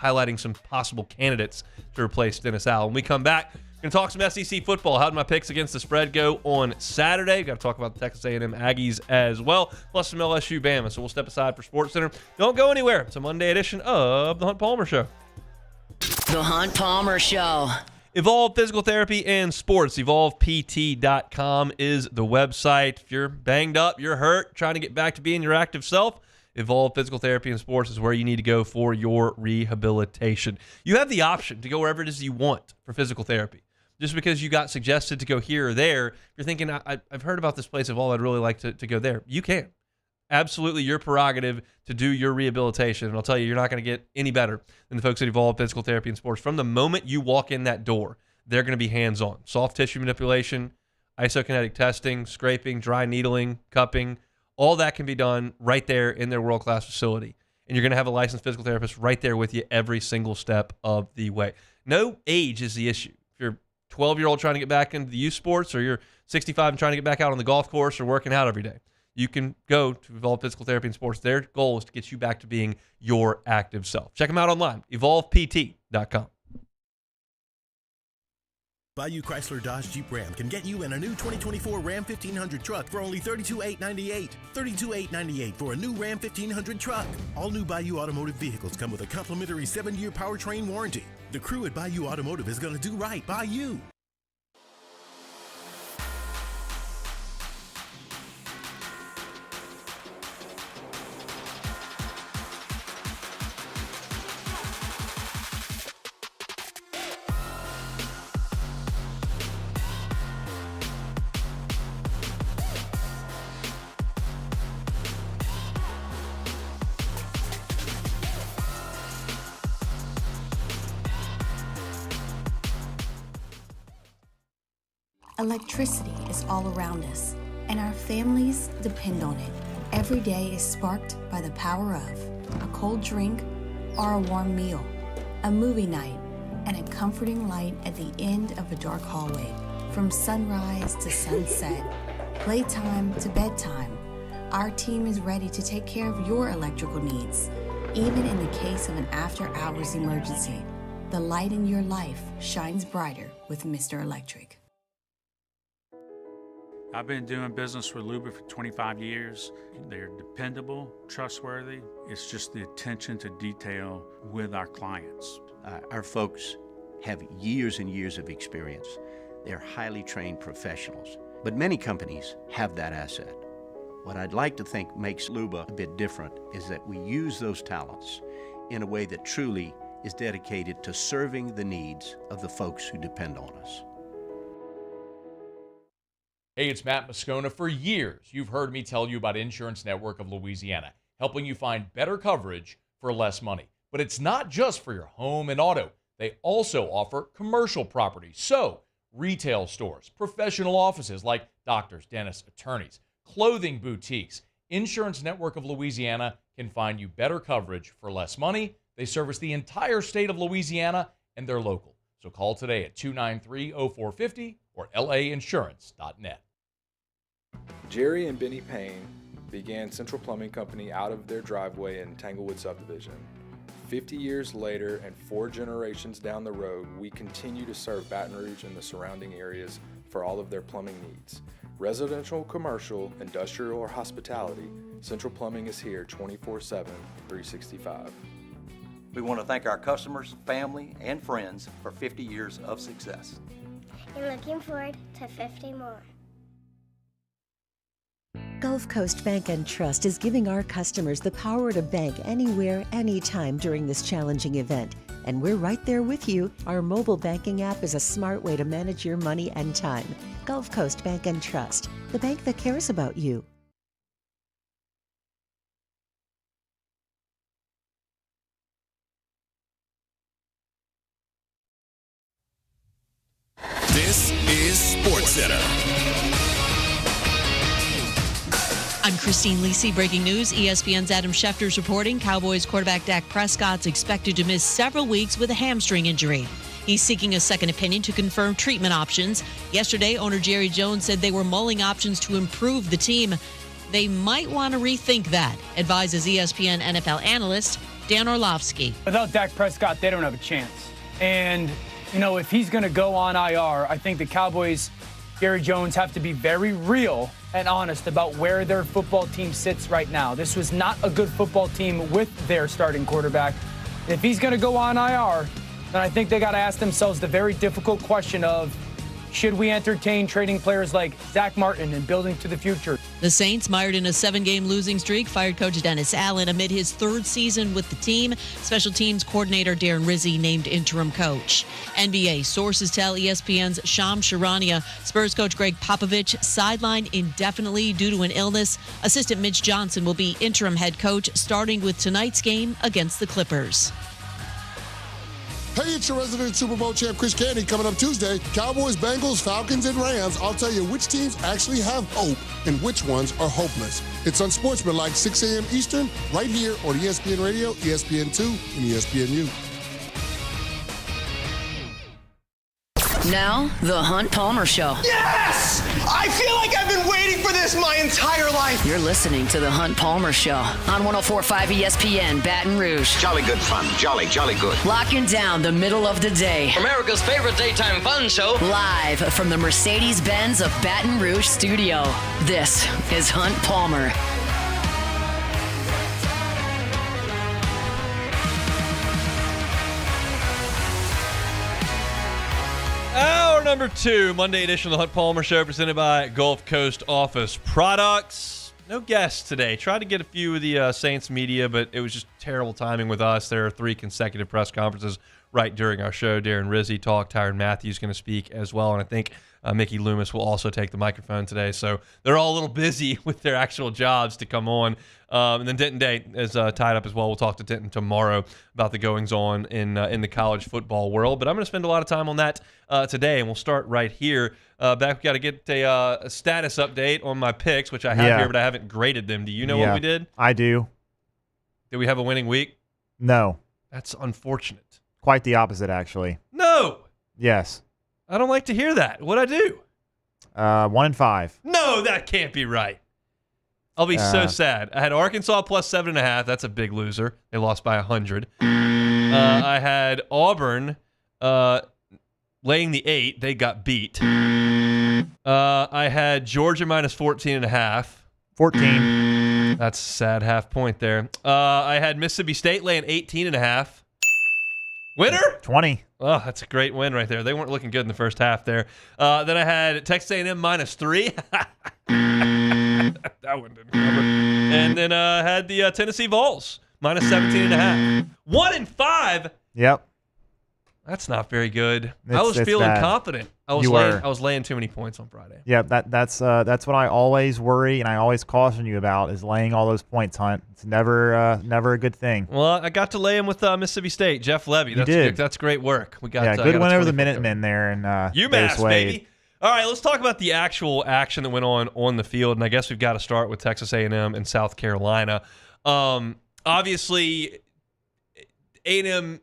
highlighting some possible candidates to replace Dennis Allen. When we come back, we're going to talk some SEC football. How did my picks against the spread go on Saturday? Got to talk about the Texas A&M Aggies as well, plus some LSU-Bama. So we'll step aside for SportsCenter. Don't go anywhere. It's a Monday edition of the Hunt Palmer Show. The Hunt Palmer Show. Evolve Physical Therapy and Sports. EvolvePT.com is the website. If you're banged up, you're hurt, trying to get back to being your active self, Evolve Physical Therapy and Sports is where you need to go for your rehabilitation. You have the option to go wherever it is you want for physical therapy. Just because you got suggested to go here or there, you're thinking, I've heard about this place, Evolve, I'd really like to go there. You can. Absolutely your prerogative to do your rehabilitation. And I'll tell you, you're not going to get any better than the folks at Evolve Physical Therapy and Sports. From the moment you walk in that door, they're going to be hands-on. Soft tissue manipulation, isokinetic testing, scraping, dry needling, cupping, all that can be done right there in their world-class facility. And you're going to have a licensed physical therapist right there with you every single step of the way. No age is the issue. If you're a 12-year-old trying to get back into the youth sports, or you're 65 and trying to get back out on the golf course or working out every day, you can go to Evolve Physical Therapy and Sports. Their goal is to get you back to being your active self. Check them out online, EvolvePT.com. Bayou Chrysler Dodge Jeep Ram can get you in a new 2024 Ram 1500 truck for only $32,898. $32,898 for a new Ram 1500 truck. All new Bayou Automotive vehicles come with a complimentary 7-year powertrain warranty. The crew at Bayou Automotive is going to do right by you. Electricity is all around us, and our families depend on it. Every day is sparked by the power of a cold drink or a warm meal, a movie night, and a comforting light at the end of a dark hallway. From sunrise to sunset, playtime to bedtime, our team is ready to take care of your electrical needs. Even in the case of an after-hours emergency, the light in your life shines brighter with Mr. Electric. I've been doing business with Luba for 25 years. They're dependable, trustworthy. It's just the attention to detail with our clients. Our folks have years and years of experience. They're highly trained professionals, but many companies have that asset. What I'd like to think makes Luba a bit different is that we use those talents in a way that truly is dedicated to serving the needs of the folks who depend on us. Hey, it's Matt Moscona. For years, you've heard me tell you about Insurance Network of Louisiana, helping you find better coverage for less money. But it's not just for your home and auto. They also offer commercial property. So, retail stores, professional offices like doctors, dentists, attorneys, clothing boutiques. Insurance Network of Louisiana can find you better coverage for less money. They service the entire state of Louisiana, and they're local. So call today at 293-0450 or lainsurance.net. Jerry and Benny Payne began Central Plumbing Company out of their driveway in Tanglewood Subdivision. 50 years later and 4 generations down the road, we continue to serve Baton Rouge and the surrounding areas for all of their plumbing needs. Residential, commercial, industrial, or hospitality, Central Plumbing is here 24/7, 365. We want to thank our customers, family, and friends for 50 years of success. And looking forward to 50 more. Gulf Coast Bank and Trust is giving our customers the power to bank anywhere, anytime during this challenging event. and we're right there with you. Our mobile banking app is a smart way to manage your money and time. Gulf Coast Bank and Trust, the bank that cares about you. This is SportsCenter. I'm Christine Lisi. Breaking news. ESPN's Adam Schefter's reporting Cowboys quarterback Dak Prescott's expected to miss several weeks with a hamstring injury. He's seeking a second opinion to confirm treatment options. Yesterday, owner Jerry Jones said they were mulling options to improve the team. They might want to rethink that, advises ESPN NFL analyst Dan Orlovsky. Without Dak Prescott, they don't have a chance. And, you know, if he's going to go on IR, I think the Cowboys, Jerry Jones, have to be very real and honest about where their football team sits right now. This was not a good football team with their starting quarterback. If he's going to go on IR, then I think they got to ask themselves the very difficult question of, should we entertain trading players like Zach Martin and building to the future? The Saints, mired in a 7-game losing streak, fired coach Dennis Allen amid his third season with the team. Special teams coordinator Darren Rizzi named interim coach. NBA sources tell ESPN's Shams Charania Spurs coach Greg Popovich sidelined indefinitely due to an illness. Assistant Mitch Johnson will be interim head coach starting with tonight's game against the Clippers. Hey, it's your resident Super Bowl champ, Chris Candy, coming up Tuesday. Cowboys, Bengals, Falcons, and Rams. I'll tell you which teams actually have hope and which ones are hopeless. It's on Sportsmanlike, 6 a.m. Eastern, right here on ESPN Radio, ESPN2, and ESPNU. Now, the Hunt Palmer Show. Yes! I feel like I've been waiting for this my entire life. You're listening to the Hunt Palmer Show on 104.5 ESPN Baton Rouge. Jolly good fun. Jolly good. Locking down the middle of the day. America's favorite daytime fun show. Live from the Mercedes-Benz of Baton Rouge studio. This is Hunt Palmer. Hour number 2, Monday edition of the Hunt Palmer Show, presented by Gulf Coast Office Products. No guests today. Tried to get a few of the Saints media, but it was just terrible timing with us. There are 3 consecutive press conferences right during our show. Darren Rizzi talked. Tyrann Mathieu going to speak as well, and I think Mickey Loomis will also take the microphone today. So they're all a little busy with their actual jobs to come on. And then Denton Day is tied up as well. We'll talk to Denton tomorrow about the goings-on in the college football world. But I'm going to spend a lot of time on that today, and we'll start right here. We've got to get a status update on my picks, which I have here, but I haven't graded them. Do you know what we did? I do. Did we have a winning week? No. That's unfortunate. Quite the opposite, actually. No. Yes. I don't like to hear that. What'd I do? 1-5. No, that can't be right. I'll be so sad. I had Arkansas plus 7.5. That's a big loser. They lost by 100. I had Auburn laying the 8. They got beat. I had Georgia minus 14.5. 14. That's a sad half point there. I had Mississippi State laying 18.5. Winner? 20. Oh, that's a great win right there. They weren't looking good in the first half there. Then I had Texas A&M minus 3. That one didn't cover. And then I had the Tennessee Vols minus 17.5. 1-5. Yep. That's not very good. I was feeling confident. I was laying too many points on Friday. Yeah, that's what I always worry and I always caution you about is laying all those points, Hunt. It's never a good thing. Well, I got to lay him with Mississippi State, Jeff Levy. That's great work. We got good win over the Minutemen there and UMass, baby. All right, let's talk about the actual action that went on the field, and I guess we've got to start with Texas A&M and South Carolina. Obviously, A&M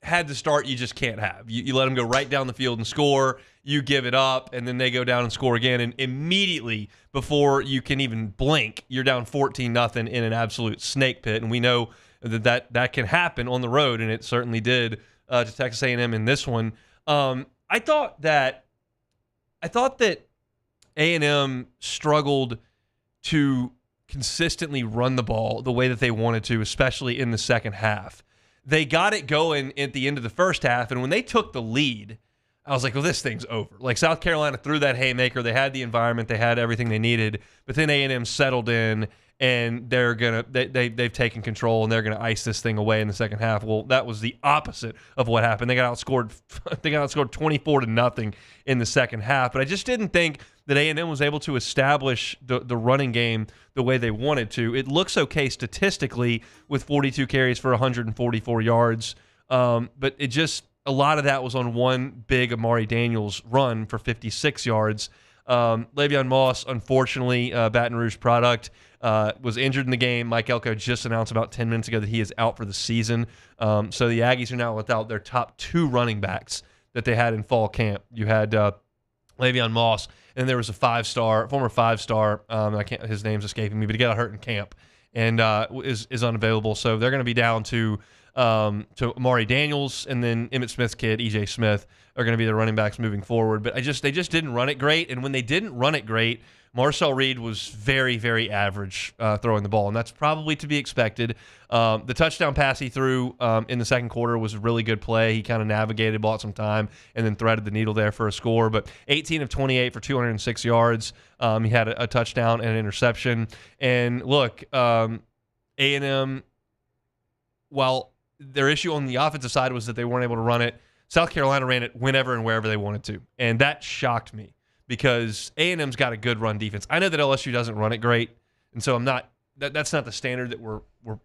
had the start you just can't have. You let them go right down the field and score, you give it up, and then they go down and score again, and immediately before you can even blink, you're down 14-0 in an absolute snake pit, and we know that can happen on the road, and it certainly did to Texas A&M in this one. I thought that A&M struggled to consistently run the ball the way that they wanted to, especially in the second half. They got it going at the end of the first half, and when they took the lead, I was like, well, this thing's over. Like, South Carolina threw that haymaker. They had the environment. They had everything they needed. But then A&M settled in and they've taken control and they're gonna ice this thing away in the second half. Well, that was the opposite of what happened. They got outscored 24-0 in the second half. But I just didn't think that A&M was able to establish the running game the way they wanted to. It looks okay statistically with 42 carries for 144 yards, but it just a lot of that was on one big Amari Daniels run for 56 yards. Le'Veon Moss, unfortunately, Baton Rouge product, was injured in the game. Mike Elko just announced about 10 minutes ago that he is out for the season. So the Aggies are now without their top 2 running backs that they had in fall camp. You had Le'Veon Moss, and there was a former five-star, his name's escaping me, but he got hurt in camp and is unavailable. So they're going to be down to Amari Daniels, and then Emmitt Smith's kid, E.J. Smith, are going to be the running backs moving forward. But they just didn't run it great, and when they didn't run it great, Marcel Reed was very, very average throwing the ball, and that's probably to be expected. The touchdown pass he threw in the second quarter was a really good play. He kind of navigated, bought some time, and then threaded the needle there for a score. But 18 of 28 for 206 yards. He had a touchdown and an interception. And look, A&M, while their issue on the offensive side was that they weren't able to run it, South Carolina ran it whenever and wherever they wanted to, and that shocked me because A&M's got a good run defense. I know that LSU doesn't run it great, and so that's not the standard that we're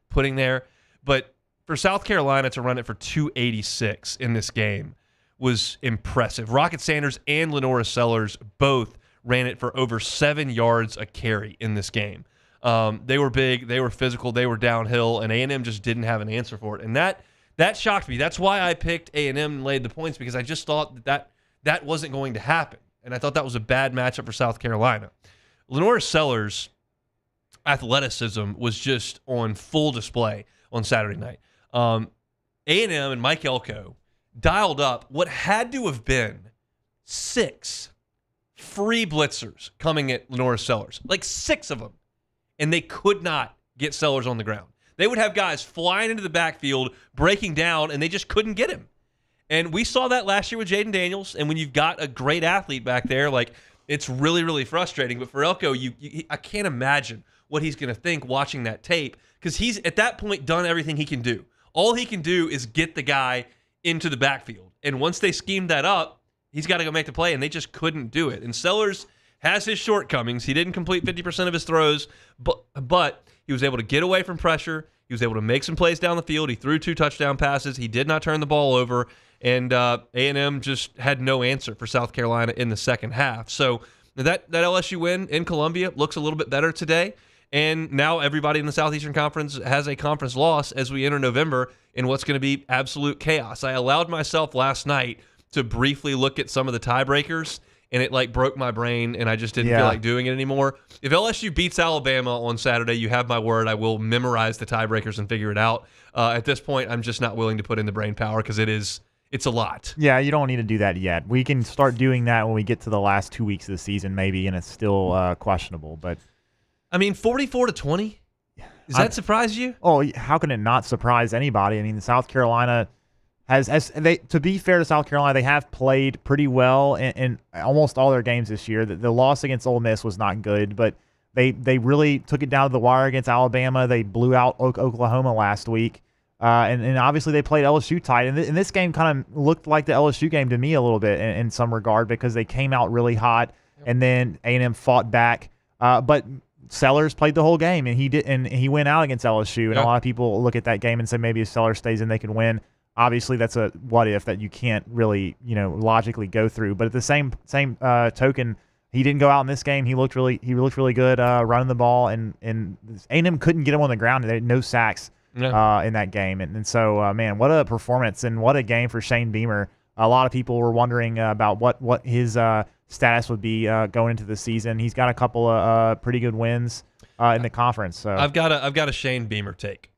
putting there. But for South Carolina to run it for 286 in this game was impressive. Rocket Sanders and Lenora Sellers both ran it for over 7 yards a carry in this game. They were big, they were physical, they were downhill, and A&M just didn't have an answer for it. And that shocked me. That's why I picked A&M and laid the points, because I just thought that wasn't going to happen. And I thought that was a bad matchup for South Carolina. Lenora Sellers' athleticism was just on full display on Saturday night. A&M and Mike Elko dialed up what had to have been 6 free blitzers coming at Lenora Sellers. Like 6 of them. And they could not get Sellers on the ground. They would have guys flying into the backfield, breaking down, and they just couldn't get him. And we saw that last year with Jaden Daniels. And when you've got a great athlete back there, like, it's really, really frustrating. But for Elko, I can't imagine what he's going to think watching that tape, because he's at that point done everything he can do. All he can do is get the guy into the backfield. And once they schemed that up, he's got to go make the play, and they just couldn't do it. And Sellers has his shortcomings. He didn't complete 50% of his throws, but he was able to get away from pressure. He was able to make some plays down the field. He threw 2 touchdown passes. He did not turn the ball over, and A&M just had no answer for South Carolina in the second half. So that LSU win in Columbia looks a little bit better today, and now everybody in the Southeastern Conference has a conference loss as we enter November in what's going to be absolute chaos. I allowed myself last night to briefly look at some of the tiebreakers, and it broke my brain, and I just didn't feel like doing it anymore. If LSU beats Alabama on Saturday, you have my word, I will memorize the tiebreakers and figure it out. At this point, I'm just not willing to put in the brain power because it's a lot. Yeah, you don't need to do that yet. We can start doing that when we get to the last 2 weeks of the season, maybe, and it's still questionable. But I mean, 44-20. Does that surprise you? Oh, how can it not surprise anybody? I mean, South Carolina to be fair to South Carolina, they have played pretty well in almost all their games this year. The loss against Ole Miss was not good, but they really took it down to the wire against Alabama. They blew out Oklahoma last week, and obviously they played LSU tight. And this game kind of looked like the LSU game to me a little bit in some regard, because they came out really hot, and then A&M fought back. But Sellers played the whole game, and he went out against LSU. And a lot of people look at that game and say maybe if Sellers stays in, they can win. Obviously, that's a what if that you can't really, logically go through. But at the same token, he didn't go out in this game. He looked really good running the ball, and A&M couldn't get him on the ground. They had no sacks in that game, and so man, what a performance and what a game for Shane Beamer. A lot of people were wondering about what his status would be going into the season. He's got a couple of pretty good wins in the conference. So I've got a Shane Beamer take.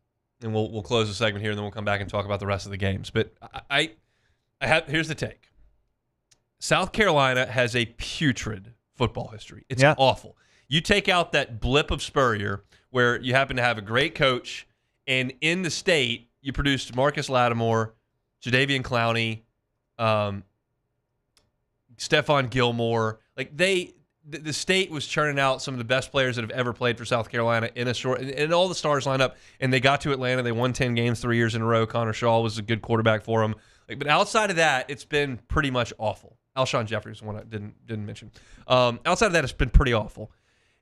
And we'll close the segment here, and then we'll come back and talk about the rest of the games. But here's the take. South Carolina has a putrid football history. It's awful. You take out that blip of Spurrier, where you happen to have a great coach, and in the state, you produced Marcus Lattimore, Jadeveon Clowney, Stephon Gilmore. Like the state was churning out some of the best players that have ever played for South Carolina in a short, and all the stars line up, and they got to Atlanta. They won 10 games 3 years in a row. Connor Shaw was a good quarterback for them. But outside of that, it's been pretty much awful. Alshon Jeffrey is one I didn't mention. Outside of that, it's been pretty awful.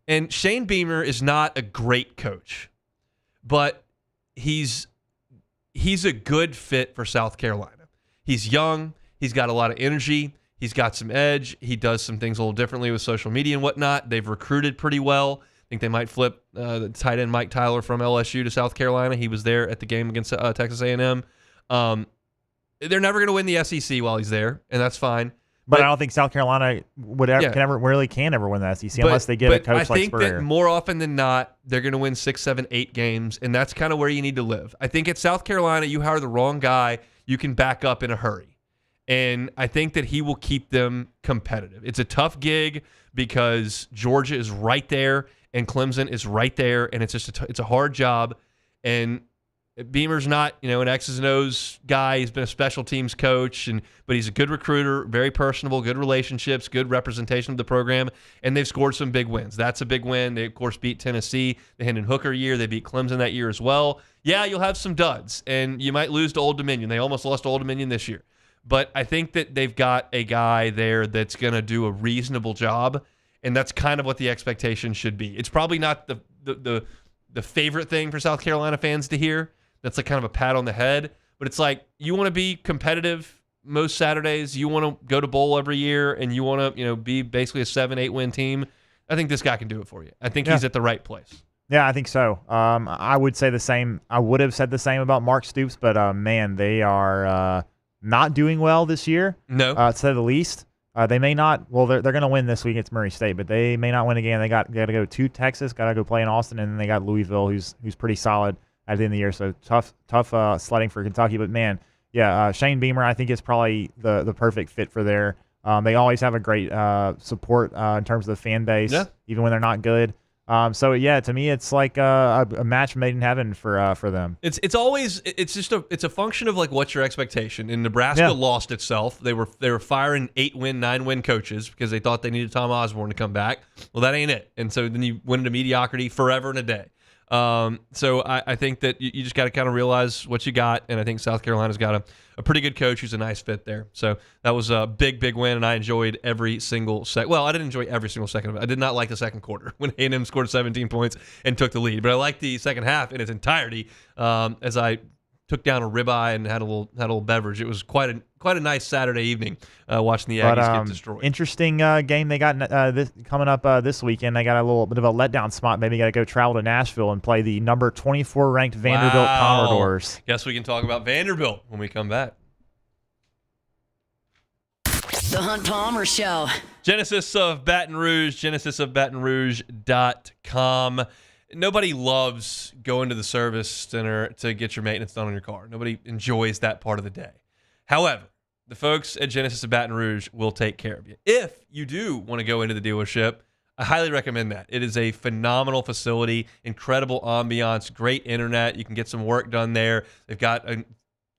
And Shane Beamer is not a great coach, but he's a good fit for South Carolina. He's young. He's got a lot of energy. He's got some edge. He does some things a little differently with social media and whatnot. They've recruited pretty well. I think they might flip the tight end Mike Tyler from LSU to South Carolina. He was there at the game against Texas A&M. They're never going to win the SEC while he's there, and that's fine. But I don't think South Carolina can ever win the SEC unless they get a coach like Spurrier. I think that more often than not, they're going to win 6, 7, 8 games, and that's kind of where you need to live. I think at South Carolina, you hire the wrong guy, you can back up in a hurry. And I think that he will keep them competitive. It's a tough gig because Georgia is right there and Clemson is right there, and it's just it's a hard job. And Beamer's not, an X's and O's guy. He's been a special teams coach, but he's a good recruiter, very personable, good relationships, good representation of the program, and they've scored some big wins. That's a big win. They, of course, beat Tennessee the Hendon Hooker year. They beat Clemson that year as well. Yeah, you'll have some duds, and you might lose to Old Dominion. They almost lost to Old Dominion this year. But I think that they've got a guy there that's going to do a reasonable job, and that's kind of what the expectation should be. It's probably not the favorite thing for South Carolina fans to hear. That's like kind of a pat on the head. But it's like you want to be competitive most Saturdays. You want to go to bowl every year, and you want to be basically a 7-8 win team. I think this guy can do it for you. I think he's at the right place. Yeah, I think so. I would say the same. I would have said the same about Mark Stoops, but man, they are not doing well this year. No, to say the least. They may not. Well, they're going to win this week against Murray State, but they may not win again. They got to go to Texas. Got to go play in Austin, and then they got Louisville, who's pretty solid at the end of the year. So tough sledding for Kentucky. But man, yeah, Shane Beamer I think is probably the perfect fit for there. They always have a great support in terms of the fan base, even when they're not good. So yeah, to me, it's like a match made in heaven for them. It's a function of like what's your expectation. And Nebraska lost itself. They were firing 8-win, 9-win coaches because they thought they needed Tom Osborne to come back. Well, that ain't it. And so then you went into mediocrity forever and a day. So I think that you just got to kind of realize what you got, and I think South Carolina's got a pretty good coach who's a nice fit there. So that was a big win, and I enjoyed every single second. Well, I didn't enjoy every single second of it. I did not like the second quarter when A&M scored 17 points and took the lead, but I liked the second half in its entirety as I took down a ribeye and had a little beverage. It was quite a nice Saturday evening watching the Aggies get destroyed. Interesting game they got coming up this weekend. They got a little bit of a letdown spot. Maybe got to go travel to Nashville and play the number 24 ranked Vanderbilt Commodores. Guess we can talk about Vanderbilt when we come back. The Hunt Palmer Show. Genesis of Baton Rouge, genesisofbatonrouge.com. Nobody loves going to the service center to get your maintenance done on your car. Nobody enjoys that part of the day. However, the folks at Genesis of Baton Rouge will take care of you. If you do want to go into the dealership, I highly recommend that. It is a phenomenal facility, incredible ambiance, great internet. You can get some work done there. They've got a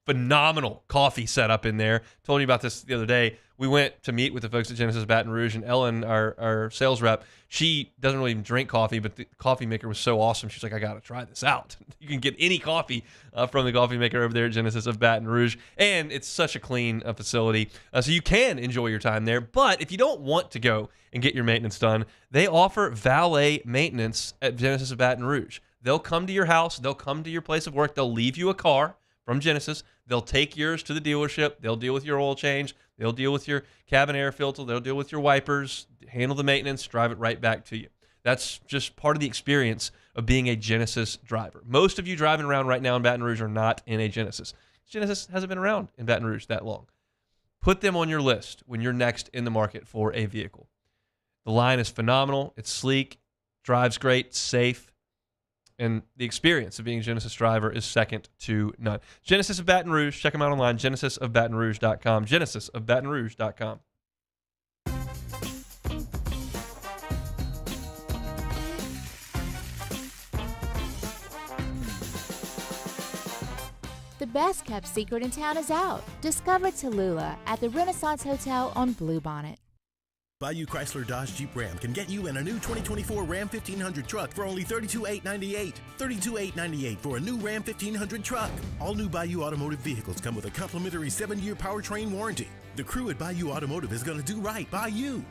phenomenal coffee set up in there. Told you about this the other day. We went to meet with the folks at Genesis Baton Rouge, and Ellen, our sales rep, she doesn't really even drink coffee, but the coffee maker was so awesome. She's like, I got to try this out. You can get any coffee from the coffee maker over there at Genesis of Baton Rouge, and it's such a clean facility, so you can enjoy your time there. But if you don't want to go and get your maintenance done, they offer valet maintenance at Genesis of Baton Rouge. They'll come to your house. They'll come to your place of work. They'll leave you a car from Genesis. They'll take yours to the dealership. They'll deal with your oil change. They'll deal with your cabin air filter. They'll deal with your wipers, handle the maintenance, drive it right back to you. That's just part of the experience of being a Genesis driver. Most of you driving around right now in Baton Rouge are not in a Genesis. Genesis hasn't been around in Baton Rouge that long. Put them on your list when you're next in the market for a vehicle. The line is phenomenal. It's sleek, drives great, safe. And the experience of being a Genesis driver is second to none. Genesis of Baton Rouge. Check them out online, genesisofbatonrouge.com, genesisofbatonrouge.com. The best-kept secret in town is out. Discover Tallulah at the Renaissance Hotel on Bluebonnet. Bayou Chrysler Dodge Jeep Ram can get you in a new 2024 Ram 1500 truck for only $32,898. $32,898 for a new Ram 1500 truck. All new Bayou Automotive vehicles come with a complimentary 7-year powertrain warranty. The crew at Bayou Automotive is going to do right by you.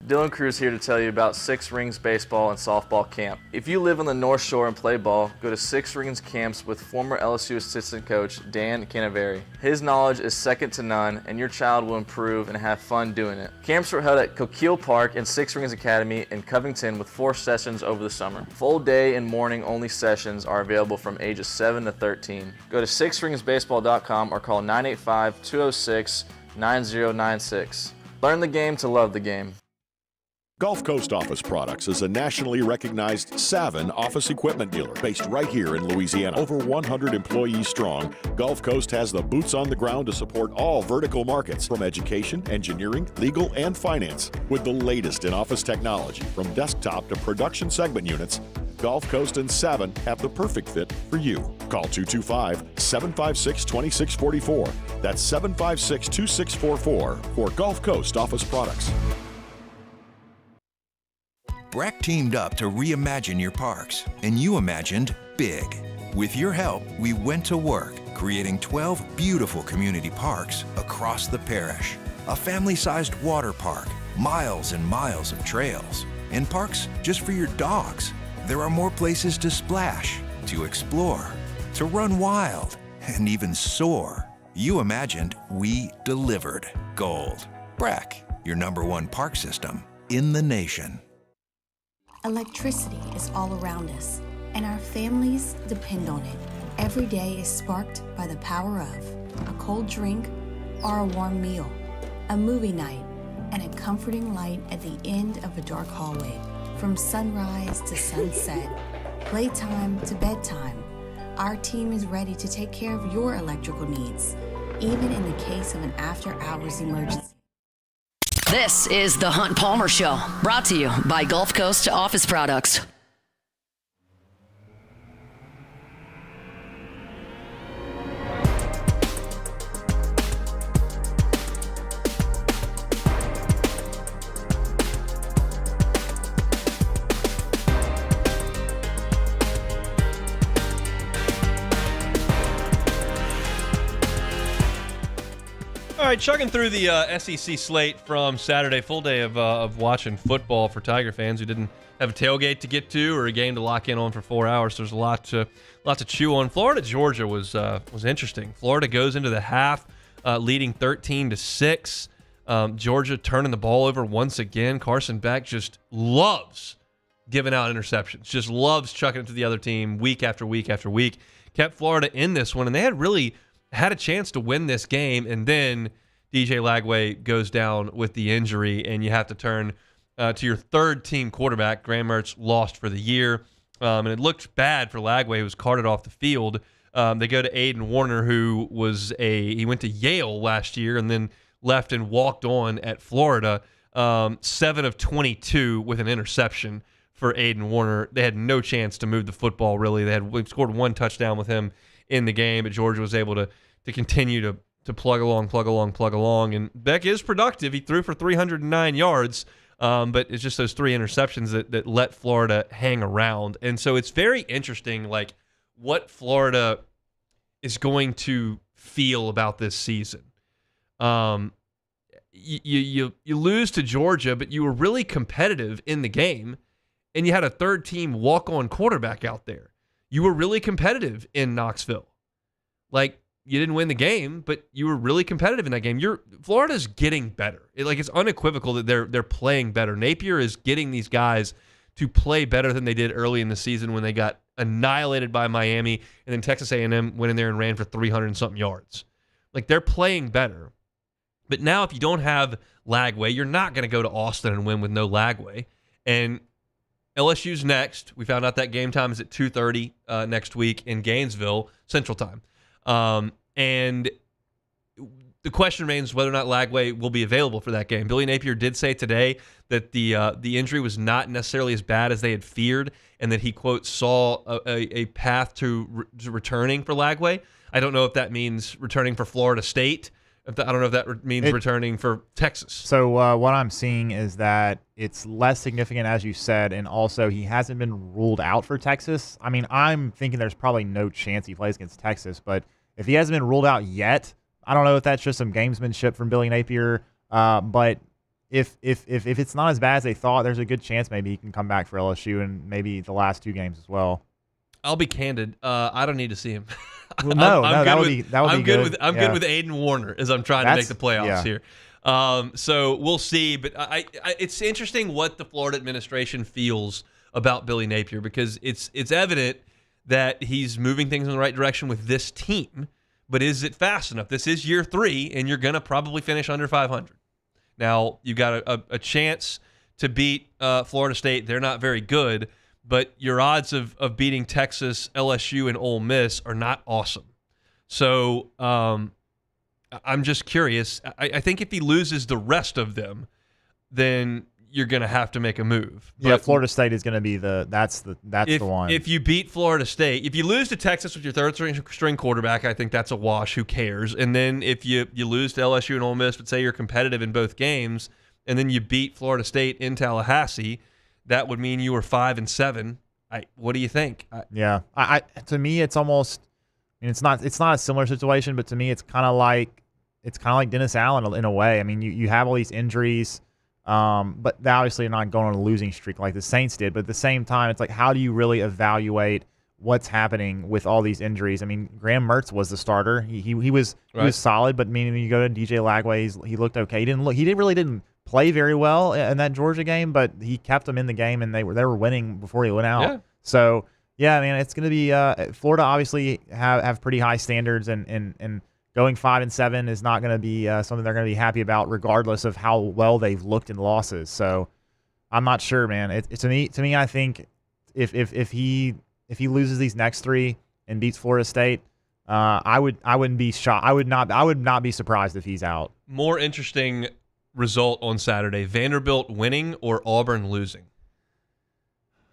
Dylan Cruz here to tell you about Six Rings Baseball and Softball Camp. If you live on the North Shore and play ball, go to Six Rings Camps with former LSU assistant coach Dan Canaveri. His knowledge is second to none, and your child will improve and have fun doing it. Camps were held at Coquille Park and Six Rings Academy in Covington with 4 sessions over the summer. Full day and morning only sessions are available from ages 7 to 13. Go to sixringsbaseball.com or call 985-206-9096. Learn the game to love the game. Gulf Coast Office Products is a nationally recognized Savin office equipment dealer based right here in Louisiana. Over 100 employees strong, Gulf Coast has the boots on the ground to support all vertical markets from education, engineering, legal, and finance. With the latest in office technology from desktop to production segment units, Gulf Coast and Savin have the perfect fit for you. Call 225-756-2644. That's 756-2644 for Gulf Coast Office Products. Breck teamed up to reimagine your parks, and you imagined big. With your help, we went to work, creating 12 beautiful community parks across the parish. A family-sized water park, miles and miles of trails, and parks just for your dogs. There are more places to splash, to explore, to run wild, and even soar. You imagined, we delivered. Gold. Breck, your #1 park system in the nation. Electricity is all around us, and our families depend on it. Every day is sparked by the power of a cold drink or a warm meal, a movie night, and a comforting light at the end of a dark hallway. From sunrise to sunset, playtime to bedtime, our team is ready to take care of your electrical needs, even in the case of an after-hours emergency. This is the Hunt Palmer Show, brought to you by Gulf Coast Office Products. All right, chugging through the SEC slate from Saturday, full day of watching football for Tiger fans who didn't have a tailgate to get to or a game to lock in on for 4 hours. There's a lot to chew on. Florida, Georgia was interesting. Florida goes into the half leading 13-6. Georgia turning the ball over once again. Carson Beck just loves giving out interceptions. Just loves chucking it to the other team week after week after week. Kept Florida in this one, and they had a chance to win this game, and then DJ Lagway goes down with the injury, and you have to turn to your third-team quarterback. Graham Mertz lost for the year, and it looked bad for Lagway, who was carted off the field. They go to Aiden Warner, who he went to Yale last year and then left and walked on at Florida. 7 of 22 with an interception for Aiden Warner. They had no chance to move the football, really. They scored 1 touchdown with him in the game, but Georgia was able to continue to plug along. And Beck is productive. He threw for 309 yards, but it's just those 3 interceptions that let Florida hang around. And so it's very interesting, like, what Florida is going to feel about this season. You lose to Georgia, but you were really competitive in the game, and you had a third-team walk-on quarterback out there. You were really competitive in Knoxville. Like, you didn't win the game, but you were really competitive in that game. Florida's getting better. It's unequivocal that they're playing better. Napier is getting these guys to play better than they did early in the season when they got annihilated by Miami, and then Texas A&M went in there and ran for 300 and something yards. Like, they're playing better. But now if you don't have Lagway. You're not going to go to Austin and win with no Lagway. And LSU's next. We found out that game time is at 2:30 next week in Gainesville, Central Time. And the question remains whether or not Lagway will be available for that game. Billy Napier did say today that the injury was not necessarily as bad as they had feared, and that he, quote, saw a path to returning for Lagway. I don't know if that means returning for Florida State. I don't know if that means returning for Texas. So what I'm seeing is that it's less significant, as you said, and also he hasn't been ruled out for Texas. I mean, I'm thinking there's probably no chance he plays against Texas, but if he hasn't been ruled out yet, I don't know if that's just some gamesmanship from Billy Napier. But if it's not as bad as they thought, there's a good chance maybe he can come back for LSU and maybe the last 2 games as well. I'll be candid. I don't need to see him. Well, that would be good. I'm good with Aiden Warner as I'm trying to make the playoffs here. So we'll see. But it's interesting what the Florida administration feels about Billy Napier, because it's evident that he's moving things in the right direction with this team. But is it fast enough? This is year 3, and you're going to probably finish under 500. Now, you've got a chance to beat Florida State. They're not very good, but your odds of beating Texas, LSU, and Ole Miss are not awesome. So I'm just curious. I think if he loses the rest of them, then you're going to have to make a move. But Florida State is going to be that's the one. If you beat Florida State, if you lose to Texas with your third string quarterback, I think that's a wash. Who cares? And then if you lose to LSU and Ole Miss, but say you're competitive in both games, and then you beat Florida State in Tallahassee, that would mean you were 5-7. What do you think? To me, it's almost. I mean, it's not a similar situation, but to me, it's kind of like Dennis Allen in a way. I mean, you have all these injuries. But they obviously are not going on a losing streak like the Saints did. But at the same time, it's like, how do you really evaluate what's happening with all these injuries? I mean, Graham Mertz was the starter. He was solid, but when you go to DJ Lagway, he looked okay. He really didn't play very well in that Georgia game, but he kept them in the game, and they were winning before he went out. Yeah. So yeah, I mean, it's going to be Florida obviously have pretty high standards, and going 5-7 is not going to be something they're going to be happy about, regardless of how well they've looked in losses. So I'm not sure, man. To me, I think if he loses these next 3 and beats Florida State, I wouldn't be shocked. I would not be surprised if he's out. More interesting result on Saturday: Vanderbilt winning or Auburn losing?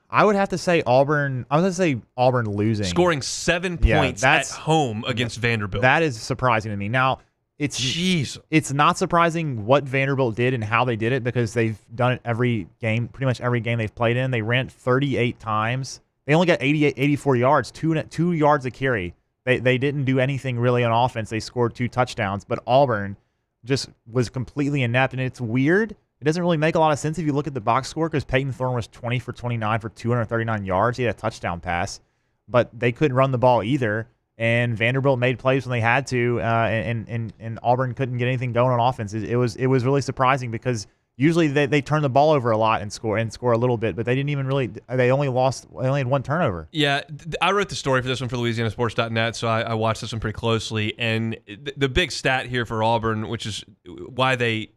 I would have to say Auburn. I was going to say Auburn losing, scoring 7 points at home against Vanderbilt. That is surprising to me. Now, it's not surprising what Vanderbilt did and how they did it, because they've done it every game, pretty much every game they've played in. They ran 38 times. They only got 84 yards, 2 yards a carry. They didn't do anything really on offense. They scored 2 touchdowns, but Auburn just was completely inept, and it's weird. It doesn't really make a lot of sense if you look at the box score, because Peyton Thorne was 20 for 29 for 239 yards. He had a touchdown pass, but they couldn't run the ball either. And Vanderbilt made plays when they had to, and Auburn couldn't get anything going on offense. It was really surprising, because usually they turn the ball over a lot and score a little bit, but they didn't even really. They only had 1 turnover. Yeah, I wrote the story for this one for LouisianaSports.net, so I watched this one pretty closely. And the big stat here for Auburn, which is why they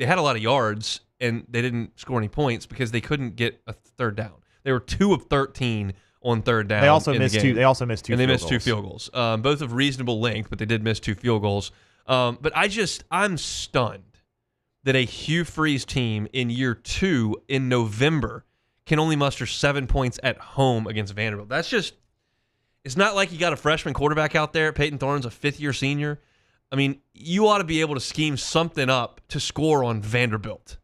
had a lot of yards and they didn't score any points, because they couldn't get a third down. They were 2 of 13 on third down. They also missed 2. They also missed 2. And they missed 2 field goals, both of reasonable length, but they did miss 2 field goals. But I'm stunned that a Hugh Freeze team in year 2 in November can only muster 7 points at home against Vanderbilt. That's just. It's not like you got a freshman quarterback out there. Peyton Thorne's a 5th-year senior. I mean, you ought to be able to scheme something up to score on Vanderbilt.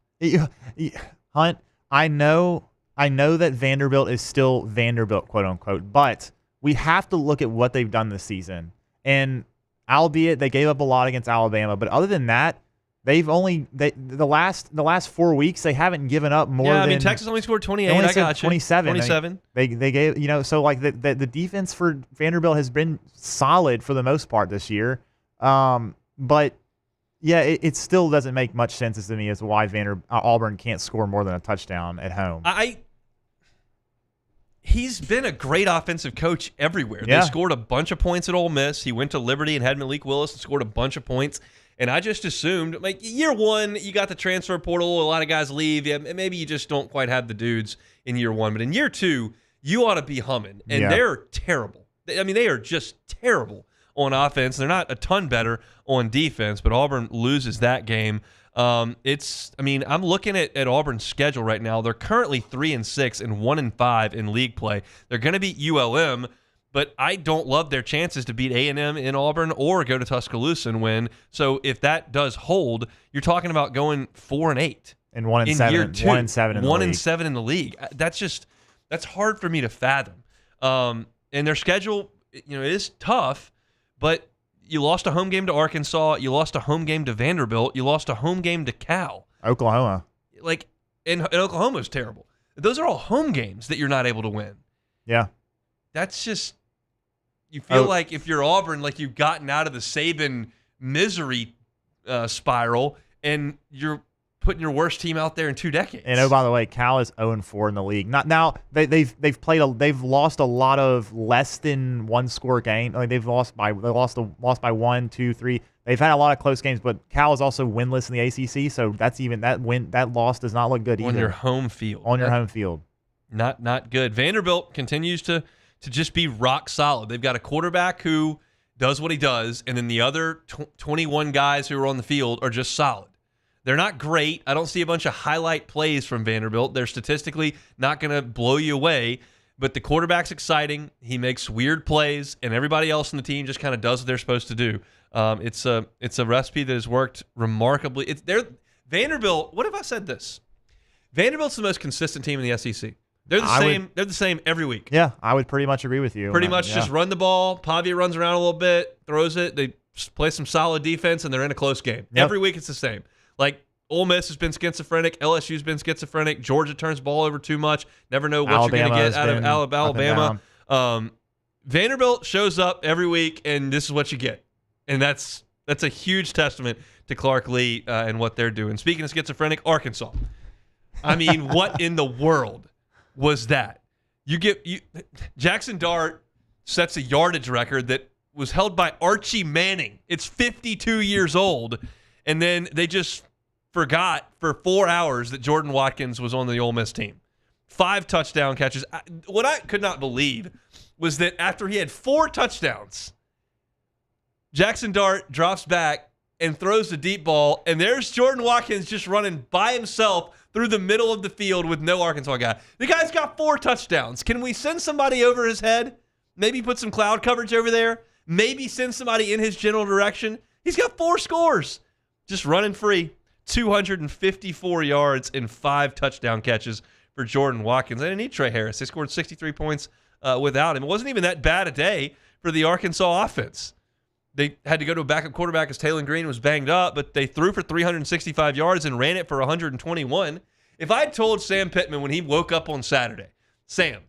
Hunt, I know that Vanderbilt is still Vanderbilt, quote unquote, but we have to look at what they've done this season. And albeit they gave up a lot against Alabama, but other than that, the last 4 weeks they haven't given up more. Yeah, I mean, Texas only scored 28. I got you. 27. 27. They gave so like the defense for Vanderbilt has been solid for the most part this year. But yeah, it still doesn't make much sense to me as to why Auburn can't score more than a touchdown at home. He's been a great offensive coach everywhere. Yeah. They scored a bunch of points at Ole Miss. He went to Liberty and had Malik Willis and scored a bunch of points. And I just assumed, like, year one, you got the transfer portal, a lot of guys leave, and maybe you just don't quite have the dudes in year one. But in year two, you ought to be humming. And they're terrible. I mean, they are just terrible on offense. They're not a ton better on defense, but Auburn loses that game. I'm looking at Auburn's schedule right now. They're currently 3-6 and 1-5 in league play. They're going to beat ULM, but I don't love their chances to beat A&M in Auburn or go to Tuscaloosa and win. So if that does hold, you're talking about going 4-8 and 1-7 in year two. 1-7 in the league. 1-7 in the league. That's hard for me to fathom. And their schedule, it is tough, but you lost a home game to Arkansas. You lost a home game to Vanderbilt. You lost a home game to Cal. Oklahoma. And Oklahoma's terrible. Those are all home games that you're not able to win. Yeah. That's just, you feel like if you're Auburn, like you've gotten out of the Saban misery spiral, and you're putting your worst team out there in 2 decades. And by the way, Cal is 0-4 in the league. They've lost a lot of less than one score game. Like they lost by 1, 2, 3. They've had a lot of close games, but Cal is also winless in the ACC. So that loss does not look good either. On your home field. Home field. Not good. Vanderbilt continues to just be rock solid. They've got a quarterback who does what he does, and then the other 21 guys who are on the field are just solid. They're not great. I don't see a bunch of highlight plays from Vanderbilt. They're statistically not going to blow you away, but the quarterback's exciting. He makes weird plays, and everybody else on the team just kind of does what they're supposed to do. It's a recipe that has worked remarkably. Vanderbilt. What if I said this? Vanderbilt's the most consistent team in the SEC. They're the same. They're the same every week. Yeah, I would pretty much agree with you. Pretty much just run the ball. Pavia runs around a little bit, throws it. They play some solid defense, and they're in a close game. Yep. Every week it's the same. Like Ole Miss has been schizophrenic. LSU's been schizophrenic. Georgia turns the ball over too much. Never know what you're going to get out of Alabama. Vanderbilt shows up every week, and this is what you get. And that's a huge testament to Clark Lee and what they're doing. Speaking of schizophrenic, Arkansas. I mean, what in the world was that? Jackson Dart sets a yardage record that was held by Archie Manning. It's 52 years old, and then they just forgot for 4 hours that Jordan Watkins was on the Ole Miss team. 5 touchdown catches. What I could not believe was that after he had 4 touchdowns, Jackson Dart drops back and throws the deep ball, and there's Jordan Watkins just running by himself through the middle of the field with no Arkansas guy. The guy's got 4 touchdowns. Can we send somebody over his head? Maybe put some cloud coverage over there? Maybe send somebody in his general direction? He's got 4 scores. Just running free. 254 yards and 5 touchdown catches for Jordan Watkins. They didn't need Trey Harris. They scored 63 points without him. It wasn't even that bad a day for the Arkansas offense. They had to go to a backup quarterback as Taylor Green was banged up, but they threw for 365 yards and ran it for 121. If I had told Sam Pittman when he woke up on Saturday, Sam,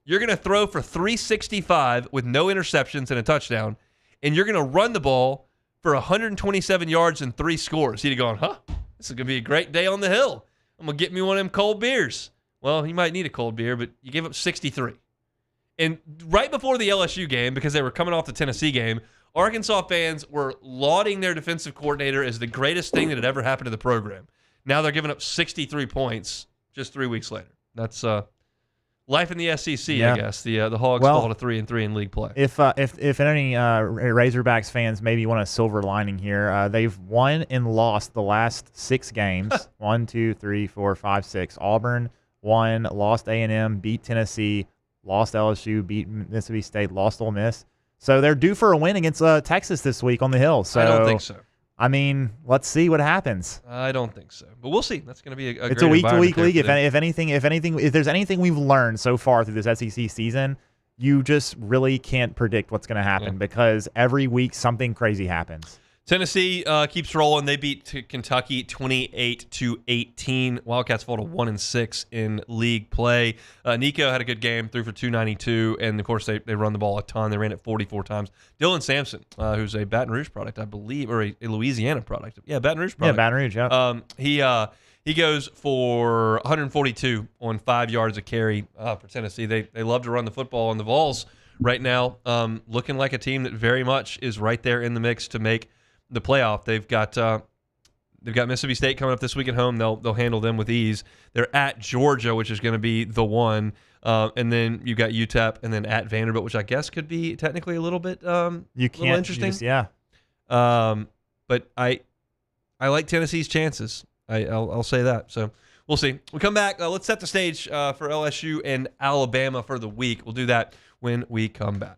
you're going to throw for 365 with no interceptions and a touchdown, and you're going to run the ball for 127 yards and 3 scores, he'd have gone, this is going to be a great day on the hill. I'm going to get me one of them cold beers. Well, you might need a cold beer, but you gave up 63. And right before the LSU game, because they were coming off the Tennessee game, Arkansas fans were lauding their defensive coordinator as the greatest thing that had ever happened to the program. Now they're giving up 63 points just 3 weeks later. That's life in the SEC, I guess. The Hogs fall to 3-3 in league play. If any Razorbacks fans maybe want a silver lining here, they've won and lost the last 6 games. 1, 2, 3, 4, 5, 6. Auburn won, lost A&M, beat Tennessee, lost LSU, beat Mississippi State, lost Ole Miss. So they're due for a win against Texas this week on the Hill. So I don't think so. I mean, let's see what happens. I don't think so, but we'll see. That's going to be it's a week-to-week league. If there's anything we've learned so far through this SEC season, you just really can't predict what's going to happen because every week something crazy happens. Tennessee keeps rolling. They beat Kentucky 28-18. Wildcats fall to 1-6 in league play. Nico had a good game, threw for 292, and of course they run the ball a ton. They ran it 44 times. Dylan Sampson, who's a Baton Rouge product, I believe, or a Louisiana product. Yeah, Baton Rouge product. Yeah, Baton Rouge. Yeah. He goes for 142 on 5 yards a carry for Tennessee. They love to run the football, and the Vols right now looking like a team that very much is right there in the mix to make the playoff. They've got Mississippi State coming up this week at home. They'll handle them with ease. They're at Georgia, which is going to be the one, and then you've got UTEP, and then at Vanderbilt, which I guess could be technically a little bit little interesting. But I like Tennessee's chances. I'll say that. So we'll see. We come back. Let's set the stage for LSU and Alabama for the week. We'll do that when we come back.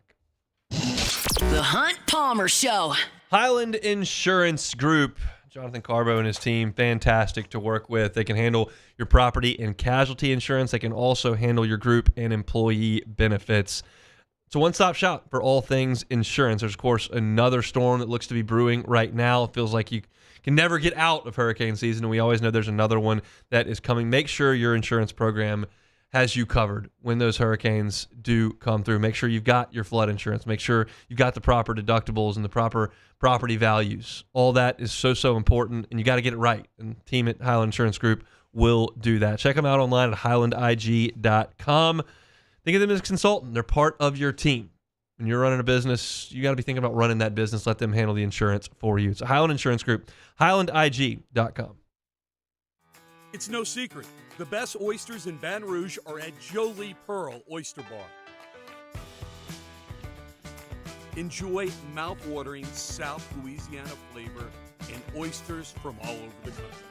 The Hunt Palmer Show. Highland Insurance Group. Jonathan Carbo and his team, fantastic to work with. They can handle your property and casualty insurance. They can also handle your group and employee benefits. It's a one-stop shop for all things insurance. There's, of course, another storm that looks to be brewing right now. It feels like you can never get out of hurricane season, and we always know there's another one that is coming. Make sure your insurance program has you covered when those hurricanes do come through. Make sure you've got your flood insurance. Make sure you've got the proper deductibles and the proper property values. All that is so important, and you got to get it right. And the team at Highland Insurance Group will do that. Check them out online at highlandig.com. Think of them as a consultant. They're part of your team. When you're running a business, you got to be thinking about running that business. Let them handle the insurance for you. So Highland Insurance Group, highlandig.com. It's no secret. The best oysters in Baton Rouge are at Jolie Pearl Oyster Bar. Enjoy mouth-watering South Louisiana flavor and oysters from all over the country.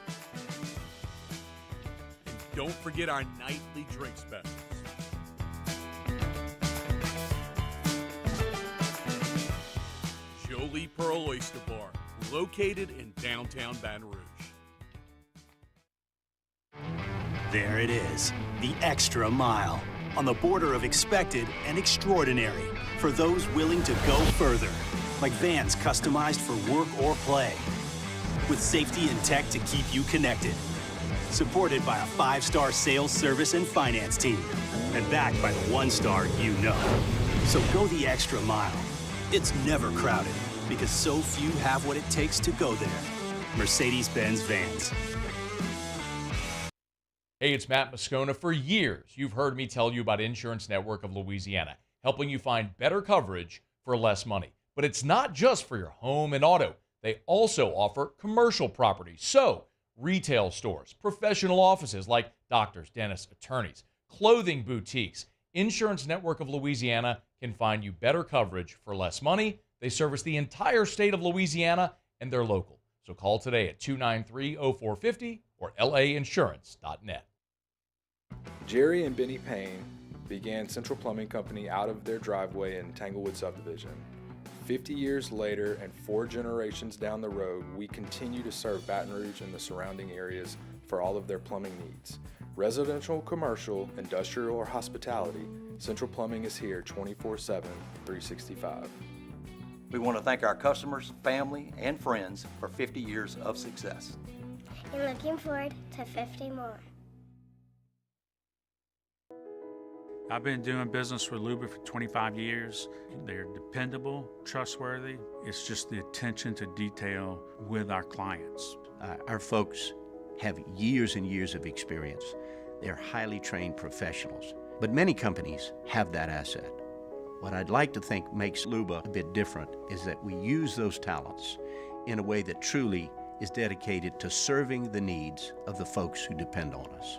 And don't forget our nightly drink specials. Jolie Pearl Oyster Bar, located in downtown Baton Rouge. There it is, the extra mile, on the border of expected and extraordinary for those willing to go further, like vans customized for work or play, with safety and tech to keep you connected, supported by a 5-star sales, service, and finance team, and backed by the 1-star you know. So go the extra mile. It's never crowded, because so few have what it takes to go there. Mercedes-Benz Vans. Hey, it's Matt Moscona. For years, you've heard me tell you about Insurance Network of Louisiana, helping you find better coverage for less money. But it's not just for your home and auto. They also offer commercial property. So, retail stores, professional offices like doctors, dentists, attorneys, clothing boutiques. Insurance Network of Louisiana can find you better coverage for less money. They service the entire state of Louisiana, and they're local. So call today at 293-0450 or lainsurance.net. Jerry and Benny Payne began Central Plumbing Company out of their driveway in Tanglewood subdivision. 50 years later and 4 generations down the road, we continue to serve Baton Rouge and the surrounding areas for all of their plumbing needs. Residential, commercial, industrial, or hospitality, Central Plumbing is here 24/7, 365. We want to thank our customers, family, and friends for 50 years of success. And looking forward to 50 more. I've been doing business with Luba for 25 years. They're dependable, trustworthy. It's just the attention to detail with our clients. Our folks have years and years of experience. They're highly trained professionals, but many companies have that asset. What I'd like to think makes Luba a bit different is that we use those talents in a way that truly is dedicated to serving the needs of the folks who depend on us.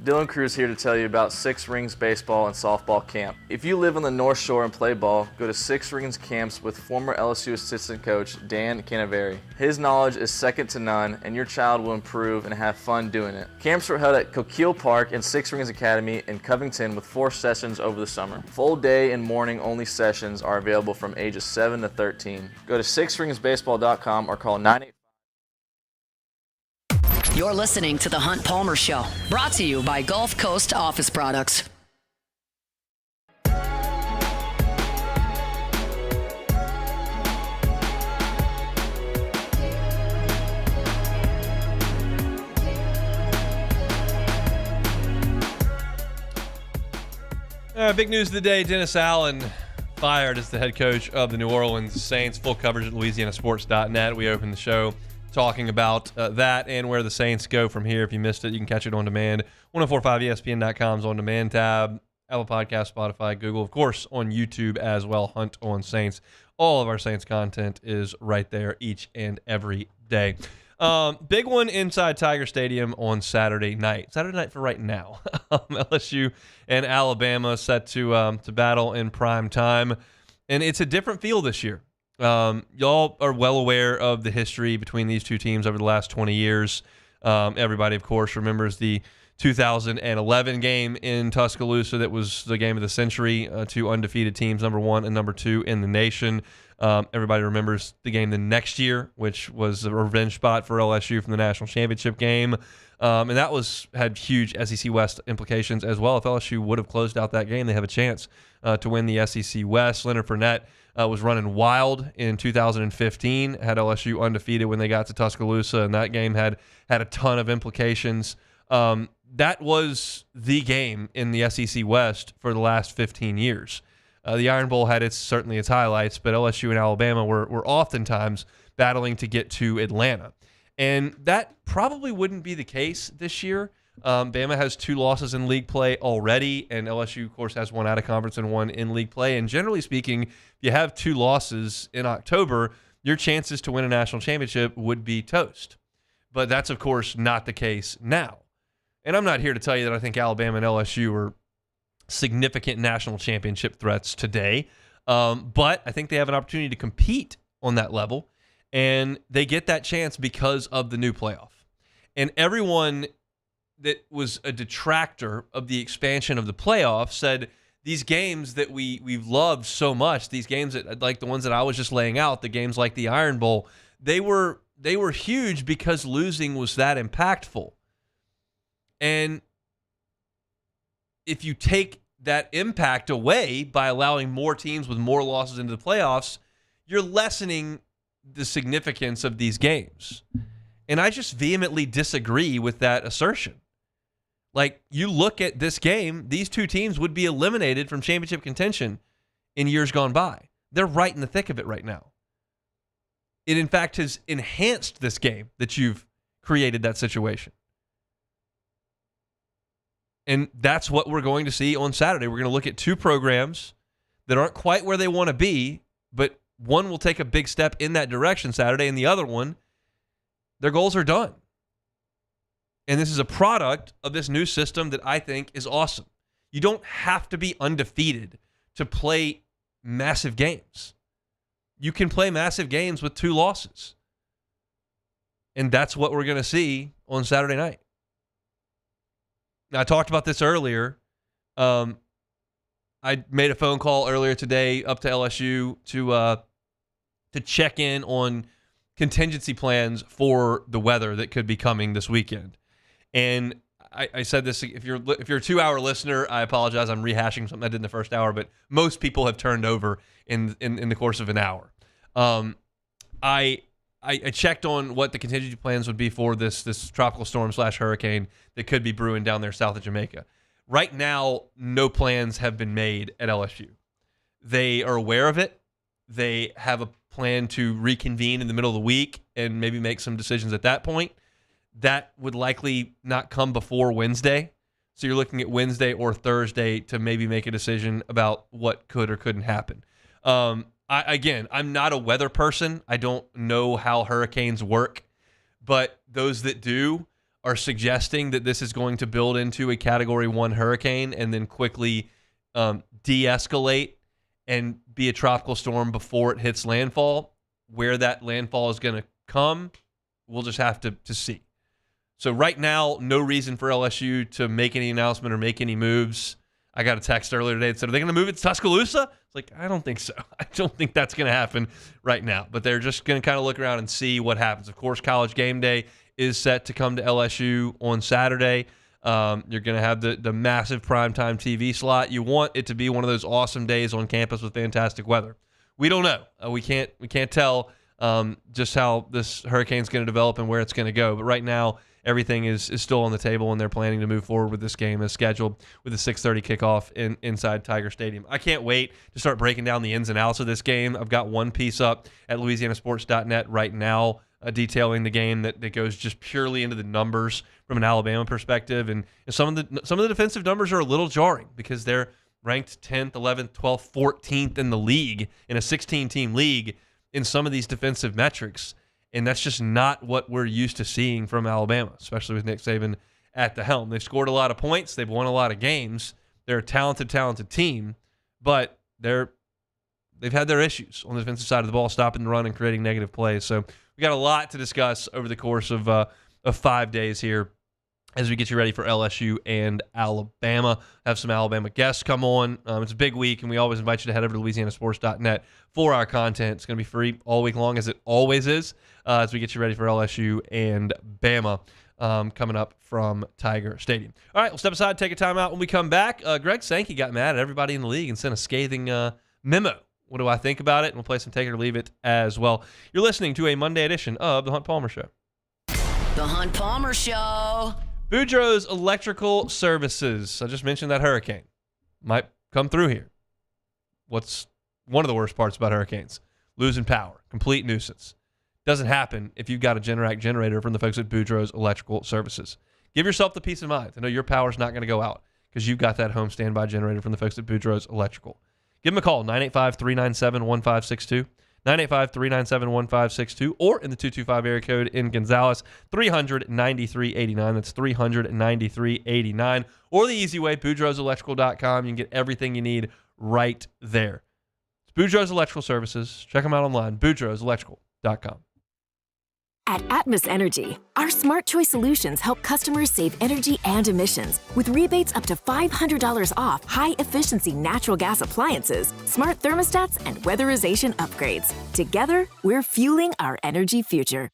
Dylan Cruz here to tell you about Six Rings Baseball and Softball Camp. If you live on the North Shore and play ball, go to Six Rings Camps with former LSU assistant coach Dan Canaveri. His knowledge is second to none, and your child will improve and have fun doing it. Camps are held at Coquille Park and Six Rings Academy in Covington with 4 sessions over the summer. Full day and morning only sessions are available from ages 7 to 13. Go to sixringsbaseball.com or call 985. You're listening to The Hunt Palmer Show, brought to you by Gulf Coast Office Products. Big news of the day, Dennis Allen fired as the head coach of the New Orleans Saints. Full coverage at LouisianaSports.net. We opened the show talking about that and where the Saints go from here. If you missed it, you can catch it on demand. 1045ESPN.com's on demand tab. Apple Podcast, Spotify, Google, of course, on YouTube as well. Hunt on Saints. All of our Saints content is right there each and every day. Big one inside Tiger Stadium on Saturday night. Saturday night for right now. LSU and Alabama set to battle in prime time. And it's a different feel this year. Y'all are well aware of the history between these two teams over the last 20 years. Everybody, of course, remembers the 2011 game in Tuscaloosa that was the game of the century, two undefeated teams, number 1 and number 2 in the nation. Everybody remembers the game the next year, which was a revenge spot for LSU from the national championship game. And that had huge SEC West implications as well. If LSU would have closed out that game, they have a chance to win the SEC West. Leonard Fournette was running wild in 2015, had LSU undefeated when they got to Tuscaloosa, and that game had a ton of implications. That was the game in the SEC West for the last 15 years. The Iron Bowl had certainly its highlights, but LSU and Alabama were oftentimes battling to get to Atlanta. And that probably wouldn't be the case this year. Bama has 2 losses in league play already, and LSU, of course, has 1 out of conference and 1 in league play. And generally speaking, if you have 2 losses in October, your chances to win a national championship would be toast. But that's, of course, not the case now. And I'm not here to tell you that I think Alabama and LSU are significant national championship threats today. But I think they have an opportunity to compete on that level. And they get that chance because of the new playoff. And everyone that was a detractor of the expansion of the playoff said these games that we've loved so much, these games that like the ones that I was just laying out, the games like the Iron Bowl, they were huge because losing was that impactful. And if you take that impact away by allowing more teams with more losses into the playoffs, you're lessening the significance of these games. And I just vehemently disagree with that assertion. Like, you look at this game, these 2 teams would be eliminated from championship contention in years gone by. They're right in the thick of it right now. It, in fact, has enhanced this game that you've created that situation. And that's what we're going to see on Saturday. We're going to look at 2 programs that aren't quite where they want to be, but one will take a big step in that direction Saturday, and the other one, their goals are done. And this is a product of this new system that I think is awesome. You don't have to be undefeated to play massive games. You can play massive games with 2 losses. And that's what we're going to see on Saturday night. Now, I talked about this earlier. I made a phone call earlier today up to LSU to check in on contingency plans for the weather that could be coming this weekend. And I said this, if you're a 2-hour listener, I apologize. I'm rehashing something I did in the first hour, but most people have turned over in the course of an hour. I checked on what the contingency plans would be for this tropical storm / hurricane that could be brewing down there south of Jamaica. Right now, no plans have been made at LSU. They are aware of it. They have a plan to reconvene in the middle of the week and maybe make some decisions at that point. That would likely not come before Wednesday. So you're looking at Wednesday or Thursday to maybe make a decision about what could or couldn't happen. I'm not a weather person. I don't know how hurricanes work, but those that do are suggesting that this is going to build into a Category 1 hurricane and then quickly de-escalate and be a tropical storm before it hits landfall. Where that landfall is going to come, we'll just have to see. So right now, no reason for LSU to make any announcement or make any moves. I got a text earlier today that said, are they going to move it to Tuscaloosa? It's like, I don't think so. I don't think that's going to happen right now. But they're just going to kind of look around and see what happens. Of course, College Game Day is set to come to LSU on Saturday. You're going to have the massive primetime TV slot. You want it to be one of those awesome days on campus with fantastic weather. We don't know. We can't tell just how this hurricane's going to develop and where it's going to go. But right now, everything is still on the table, and they're planning to move forward with this game as scheduled with a 6:30 kickoff inside Tiger Stadium. I can't wait to start breaking down the ins and outs of this game. I've got one piece up at LouisianaSports.net right now detailing the game that goes just purely into the numbers from an Alabama perspective. And some of the defensive numbers are a little jarring because they're ranked 10th, 11th, 12th, 14th in the league, in a 16-team league, in some of these defensive metrics. And that's just not what we're used to seeing from Alabama, especially with Nick Saban at the helm. They've scored a lot of points. They've won a lot of games. They're a talented team, but they've had their issues on the defensive side of the ball, stopping the run and creating negative plays. So we got a lot to discuss over the course of 5 days here as we get you ready for LSU and Alabama. Have some Alabama guests come on. It's a big week, and we always invite you to head over to LouisianaSports.net for our content. It's going to be free all week long, as it always is, as we get you ready for LSU and Bama coming up from Tiger Stadium. All right, we'll step aside, take a timeout. When we come back, Greg Sankey got mad at everybody in the league and sent a scathing memo. What do I think about it? And we'll play some Take It or Leave It as well. You're listening to a Monday edition of The Hunt Palmer Show. The Hunt Palmer Show. Boudreaux's Electrical Services. I just mentioned that hurricane might come through here. What's one of the worst parts about hurricanes? Losing power. Complete nuisance. Doesn't happen if you've got a Generac generator from the folks at Boudreaux's Electrical Services. Give yourself the peace of mind to know your power's not going to go out because you've got that home standby generator from the folks at Boudreaux's Electrical. Give them a call, 985-397-1562. 985-397-1562, or in the 225 area code in Gonzales, 393-89. That's 393-89. Or the easy way, BoudreauxElectrical.com. You can get everything you need right there. It's Boudreaux's Electrical Services. Check them out online, BoudreauxElectrical.com. At Atmos Energy, our smart choice solutions help customers save energy and emissions with rebates up to $500 off high-efficiency natural gas appliances, smart thermostats, and weatherization upgrades. Together, we're fueling our energy future.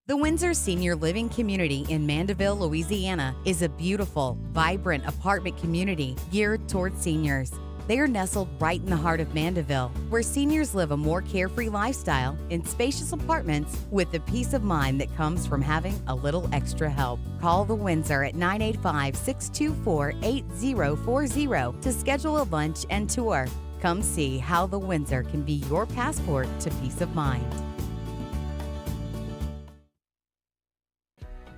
The Windsor Senior Living Community in Mandeville, Louisiana is a beautiful, vibrant apartment community geared toward seniors. They are nestled right in the heart of Mandeville, where seniors live a more carefree lifestyle in spacious apartments with the peace of mind that comes from having a little extra help. Call the Windsor at 985-624-8040 to schedule a lunch and tour. Come see how the Windsor can be your passport to peace of mind.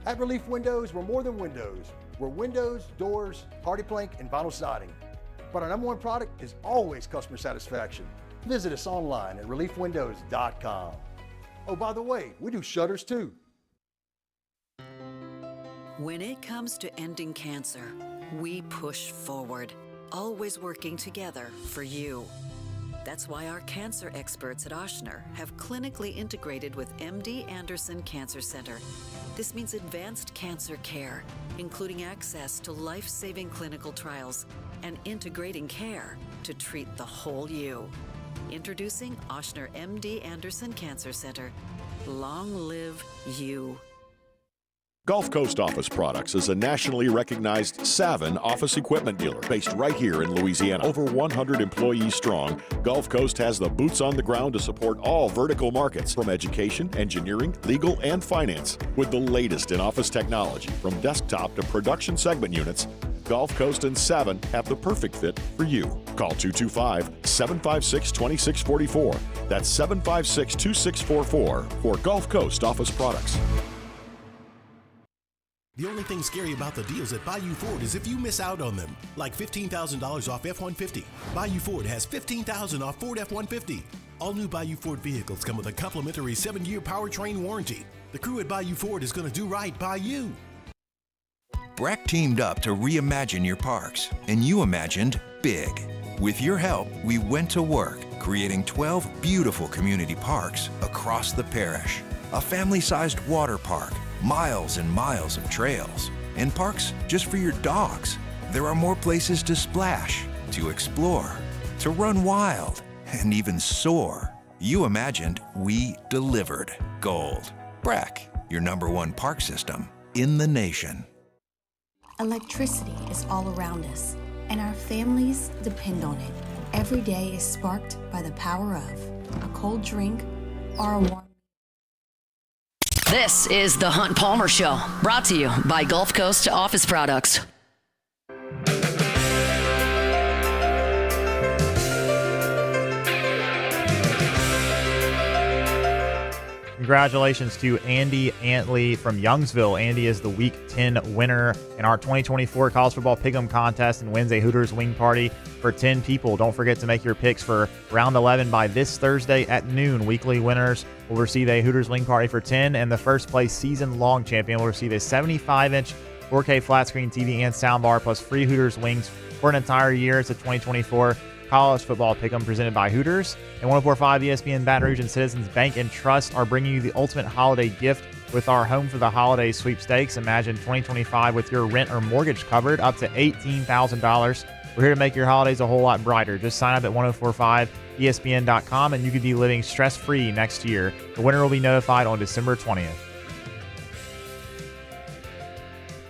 At Relief Windows, we're more than windows. We're windows, doors, hardy plank, and vinyl siding. But our number one product is always customer satisfaction. Visit us online at reliefwindows.com. Oh, by the way, we do shutters too. When it comes to ending cancer, we push forward, always working together for you. That's why our cancer experts at Ochsner have clinically integrated with MD Anderson Cancer Center. This means advanced cancer care, including access to life-saving clinical trials and integrating care to treat the whole you. Introducing Ochsner MD Anderson Cancer Center. Long live you. Gulf Coast Office Products is a nationally recognized Savin office equipment dealer based right here in Louisiana. Over 100 employees strong, Gulf Coast has the boots on the ground to support all vertical markets, from education, engineering, legal, and finance. With the latest in office technology, from desktop to production segment units, Gulf Coast and Savin have the perfect fit for you. Call 225-756-2644. That's 756-2644 for Gulf Coast Office Products. The only thing scary about the deals at Bayou Ford is if you miss out on them, like $15,000 off F-150. Bayou Ford has $15,000 off Ford F-150. All new Bayou Ford vehicles come with a complimentary 7-year powertrain warranty. The crew at Bayou Ford is going to do right by you. Breck teamed up to reimagine your parks, and you imagined big. With your help, we went to work, creating 12 beautiful community parks across the parish. A family-sized water park, miles and miles of trails, and parks just for your dogs. There are more places to splash, to explore, to run wild, and even soar. You imagined, we delivered. Gold. Breck, your #1 park system in the nation. Electricity is all around us, and our families depend on it. Every day is sparked by the power of a cold drink or a warm. This is the Hunt Palmer Show, brought to you by Gulf Coast Office Products. Congratulations to Andy Antley from Youngsville. Andy is the Week 10 winner in our 2024 College Football Pick'em Contest and wins a Hooters wing party for 10 people. Don't forget to make your picks for Round 11 by this Thursday at noon. Weekly winners will receive a Hooters wing party for 10, and the first place season-long champion will receive a 75-inch 4K flat-screen TV and soundbar plus free Hooters wings for an entire year. It's a 2024 College Football Pick'em presented by Hooters, and 104.5 ESPN Baton Rouge and Citizens Bank and Trust are bringing you the ultimate holiday gift with our Home for the Holidays sweepstakes. Imagine 2025 with your rent or mortgage covered up to $18,000. We're here to make your holidays a whole lot brighter. Just sign up at 1045ESPN.com and you could be living stress-free next year. The winner will be notified on December 20th.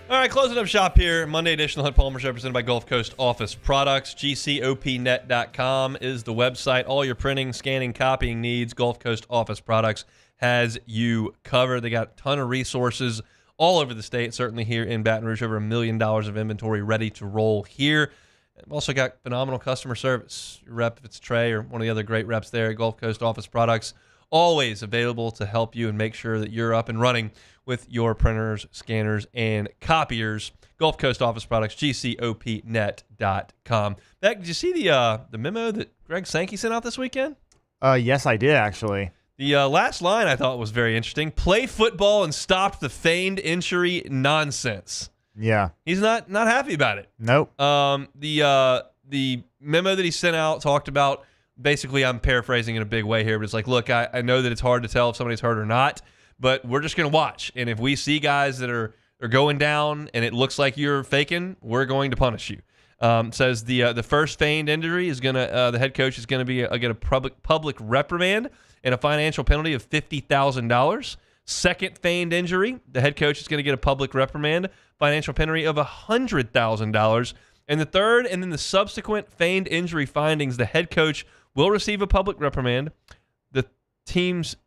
All right, closing up shop here. Monday edition of Hunt Palmer Show presented by Gulf Coast Office Products. GCOPnet.com is the website. All your printing, scanning, copying needs, Gulf Coast Office Products has you covered. They got a ton of resources all over the state, certainly here in Baton Rouge. Over $1 million of inventory ready to roll here. We've also got phenomenal customer service. Your rep, if it's Trey or one of the other great reps there at Gulf Coast Office Products, always available to help you and make sure that you're up and running with your printers, scanners, and copiers. Gulf Coast Office Products, GCOPnet.com. Beck, did you see the memo that Greg Sankey sent out this weekend? Yes, I did, actually. The last line I thought was very interesting. Play football and stop the feigned injury nonsense. Yeah. He's not happy about it. Nope. The memo that he sent out talked about, basically, I'm paraphrasing in a big way here, but it's like, look, I know that it's hard to tell if somebody's hurt or not, but we're just going to watch. And if we see guys that are going down and it looks like you're faking, we're going to punish you. Says the first feigned injury is going to the head coach is going to get a public reprimand and a financial penalty of $50,000. Second feigned injury, the head coach is going to get a public reprimand, financial penalty of $100,000. And the third and then the subsequent feigned injury findings, the head coach will receive a public reprimand. The team's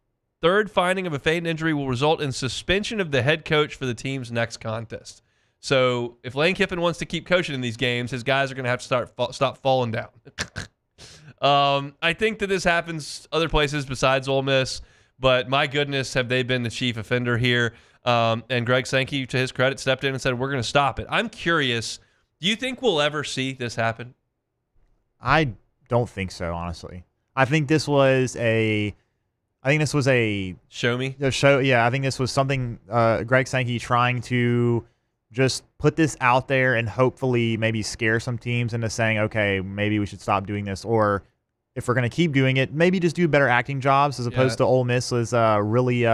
third finding of a feigned injury will result in suspension of the head coach for the team's next contest. So if Lane Kiffin wants to keep coaching in these games, his guys are going to have to stop falling down. I think that this happens other places besides Ole Miss, but my goodness, have they been the chief offender here. And Greg Sankey, to his credit, stepped in and said, we're going to stop it. I'm curious, do you think we'll ever see this happen? I don't think so, honestly. I think this was a show me. Yeah, I think this was something Greg Sankey trying to just put this out there and hopefully maybe scare some teams into saying, okay, maybe we should stop doing this, or if we're going to keep doing it, maybe just do better acting jobs as opposed to Ole Miss was really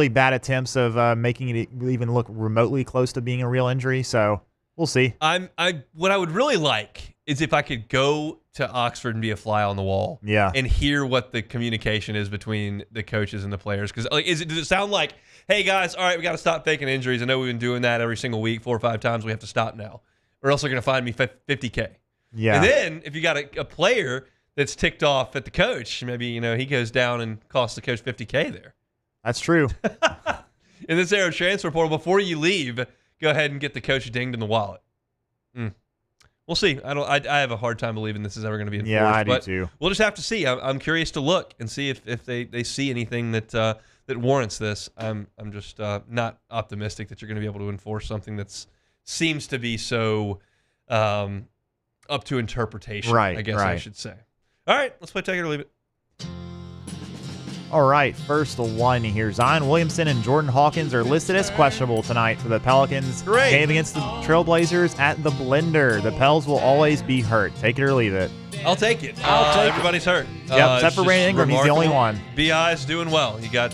bad attempts of making it even look remotely close to being a real injury. So we'll see. What I would really like is if I could go to Oxford and be a fly on the wall, and hear what the communication is between the coaches and the players. Because does it sound like, hey guys, all right, we got to stop faking injuries. I know we've been doing that every single week, 4 or 5 times. We have to stop now, or else they're going to fine me $50K. Yeah. And then if you got a player that's ticked off at the coach, maybe he goes down and costs the coach $50K there. That's true. In this era of transfer portal, before you leave, go ahead and get the coach dinged in the wallet. We'll see. I have a hard time believing this is ever going to be enforced. Yeah, I do too. We'll just have to see. I'm curious to look and see if they see anything that warrants this. I'm just not optimistic that you're going to be able to enforce something that seems to be so up to interpretation. Right. I guess I should say. All right, let's play Take It or Leave It. All right, first one here. Zion Williamson and Jordan Hawkins are listed as questionable tonight for the Pelicans game against the Trailblazers at the Blender. The Pels will always be hurt. Take it or leave it. I'll take it. Everybody's hurt. Yep, except for Brandon Ingram. He's the only one. B.I.'s doing well. You got.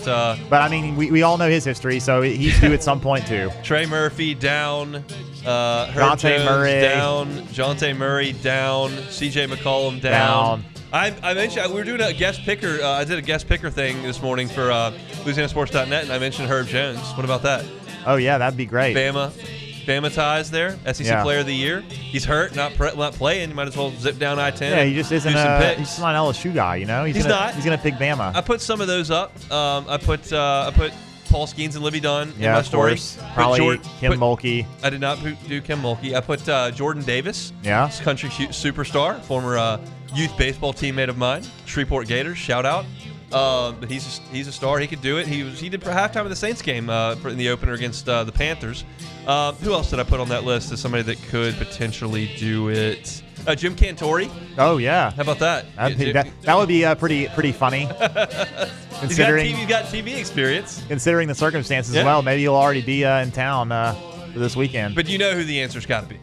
But I mean, we all know his history, so he's due at some point too. Trey Murphy down. Jonte Murray down. Jonte Murray down. C.J. McCollum down. I mentioned we were doing a guest picker. I did a guest picker thing this morning for LouisianaSports.net, and I mentioned Herb Jones. What about that? Oh yeah, that'd be great. Bama ties there. SEC Player of the Year. He's hurt, not playing. You might as well zip down I-10. Yeah, he just isn't. He's just not an LSU guy, He's not. He's gonna pick Bama. I put some of those up. I put Paul Skeens and Libby Dunn in my story. Probably Kim Mulkey. I did not do Kim Mulkey. I put Jordan Davis. Yeah. Country superstar, former youth baseball teammate of mine. Shreveport Gators, shout out. But he's a star. He could do it. He did for halftime of the Saints game in the opener against the Panthers. Who else did I put on that list as somebody that could potentially do it? Jim Cantori. Oh yeah. How about that? That would be pretty funny. Considering he's got TV experience. Considering the circumstances as well, maybe he'll already be in town for this weekend. But you know who the answer's got to be?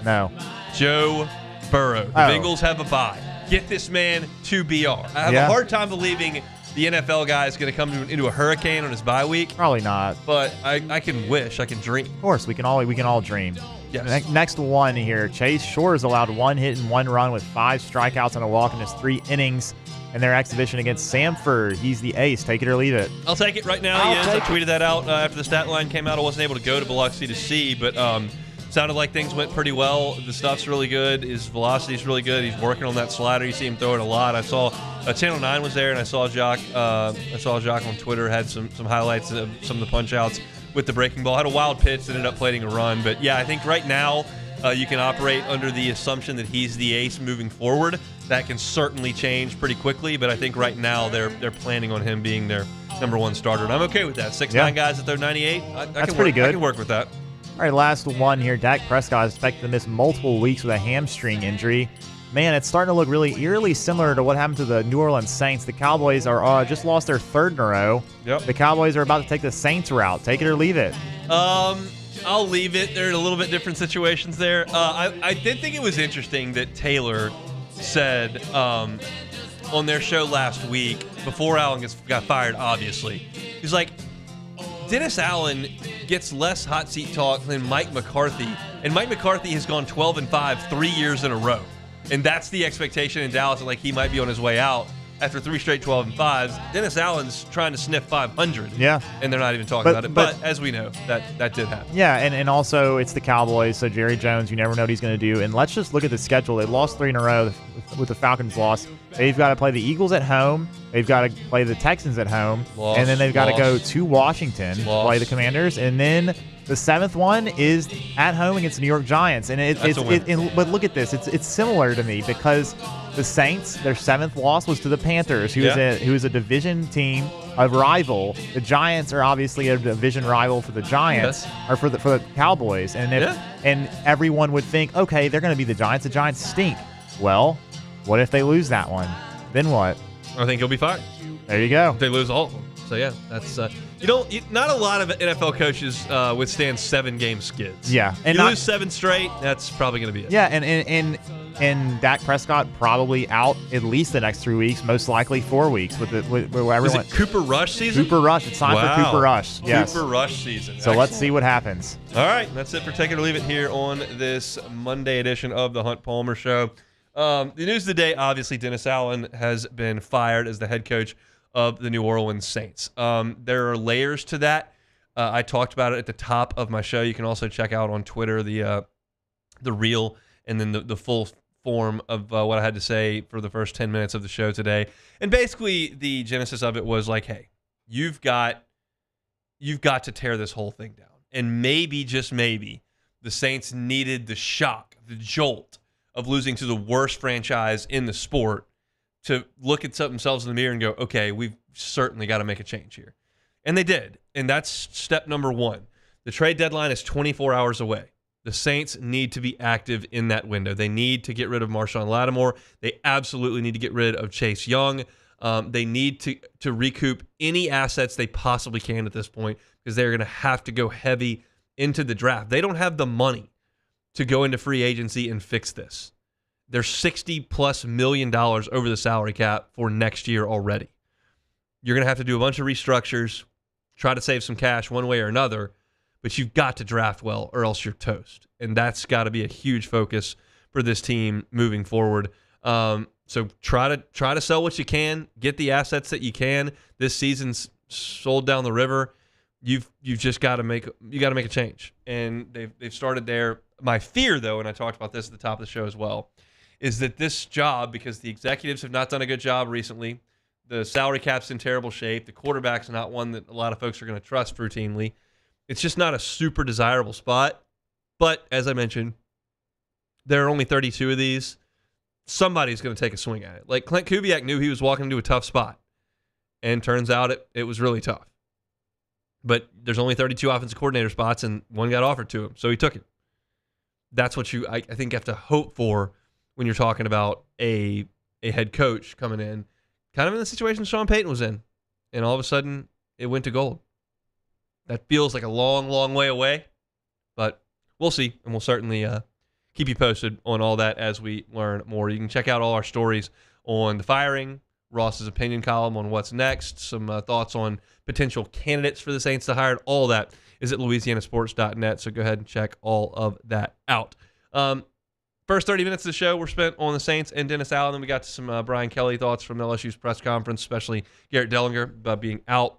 No. Joe Burrow. The Bengals have a bye. Get this man to BR. I have a hard time believing the NFL guy is going to come into a hurricane on his bye week. Probably not. But I can wish. I can dream. Of course, we can all dream. Yes. Next one here. Chase Shores allowed 1 hit and 1 run with 5 strikeouts and a walk in his 3 innings in their exhibition against Samford. He's the ace. Take it or leave it. I'll take it right now. I tweeted that out after the stat line came out. I wasn't able to go to Biloxi to see, but sounded like things went pretty well. The stuff's really good. His velocity's really good. He's working on that slider. You see him throw it a lot. I saw Channel 9 was there, and I saw Jacques on Twitter had some highlights of some of the punch outs with the breaking ball. Had a wild pitch that ended up plating a run. But yeah, I think right now you can operate under the assumption that he's the ace moving forward. That can certainly change pretty quickly, but I think right now they're planning on him being their number 1 starter. And I'm okay with that. 6'9" guys at their 98. That's pretty good. I can work with that. All right, last one here. Dak Prescott is expected to miss multiple weeks with a hamstring injury. Man, it's starting to look really eerily similar to what happened to the New Orleans Saints. The Cowboys are just lost their 3rd in a row. Yep. The Cowboys are about to take the Saints route. Take it or leave it. I'll leave it. They're in a little bit different situations there. I did think it was interesting that Taylor said on their show last week, before Allen got fired, obviously, he's like, Dennis Allen gets less hot seat talk than Mike McCarthy, and Mike McCarthy has gone 12-5 3 years in a row, and that's the expectation in Dallas. Like he might be on his way out after 3 straight 12-5s. Dennis Allen's trying to sniff 500. Yeah, and they're not even talking about it. But as we know, that did happen. Yeah, and also it's the Cowboys, so Jerry Jones, you never know what he's going to do. And let's just look at the schedule. They lost 3 in a row with the Falcons loss. They've got to play the Eagles at home. They've got to play the Texans at home. And then they've got to go to Washington, play the Commanders. And then the 7th one is at home against the New York Giants. And but look at this. It's similar to me because the Saints, their 7th loss was to the Panthers, who is a division team, a rival. The Giants are obviously a division rival for the Giants, or for the Cowboys. And and everyone would think, okay, they're going to be the Giants. The Giants stink. Well, what if they lose that one? Then what? I think he'll be fine. There you go. If they lose all of them. So yeah, that's not a lot of NFL coaches withstand 7-game skids. Yeah, and you lose 7 straight, that's probably going to be it. Yeah, and Dak Prescott probably out at least the next 3 weeks, most likely 4 weeks with everyone. Is it Cooper Rush season? Cooper Rush. It's time for Cooper Rush. Yes. Cooper Rush season. So let's see what happens. All right, that's it for Take It or Leave It here on this Monday edition of the Hunt Palmer Show. The news of the day, obviously, Dennis Allen has been fired as the head coach of the New Orleans Saints. There are layers to that. I talked about it at the top of my show. You can also check out on Twitter the reel and then the full form of what I had to say for the first 10 minutes of the show today. And basically, the genesis of it was like, hey, you've got to tear this whole thing down. And maybe, just maybe, the Saints needed the shock, the jolt of losing to the worst franchise in the sport to look at themselves in the mirror and go, okay, we've certainly got to make a change here. And they did. And that's step number 1. The trade deadline is 24 hours away. The Saints need to be active in that window. They need to get rid of Marshawn Lattimore. They absolutely need to get rid of Chase Young. They need to recoup any assets they possibly can at this point because they're going to have to go heavy into the draft. They don't have the money to go into free agency and fix this. They're $60+ million over the salary cap for next year already. You're going to have to do a bunch of restructures, try to save some cash one way or another, but you've got to draft well or else you're toast. And that's got to be a huge focus for this team moving forward. So try to sell what you can, get the assets that you can. This season's sold down the river. You've just got to make a change. And they've started there. My fear, though, and I talked about this at the top of the show as well, is that this job, because the executives have not done a good job recently, the salary cap's in terrible shape, the quarterback's not one that a lot of folks are going to trust routinely. It's just not a super desirable spot. But as I mentioned, there are only 32 of these. Somebody's going to take a swing at it. Like Clint Kubiak knew he was walking into a tough spot. And turns out it was really tough. But there's only 32 offensive coordinator spots, and one got offered to him, so he took it. That's what I think, have to hope for when you're talking about a head coach coming in, kind of in the situation Sean Payton was in, and all of a sudden it went to gold. That feels like a long, long way away, but we'll see, and we'll certainly keep you posted on all that as we learn more. You can check out all our stories on the firing, Ross's opinion column on what's next, some thoughts on potential candidates for the Saints to hire. All that is at louisianasports.net, so go ahead and check all of that out. First 30 minutes of the show were spent on the Saints and Dennis Allen. Then we got to some Brian Kelly thoughts from LSU's press conference, especially Garrett Dellinger being out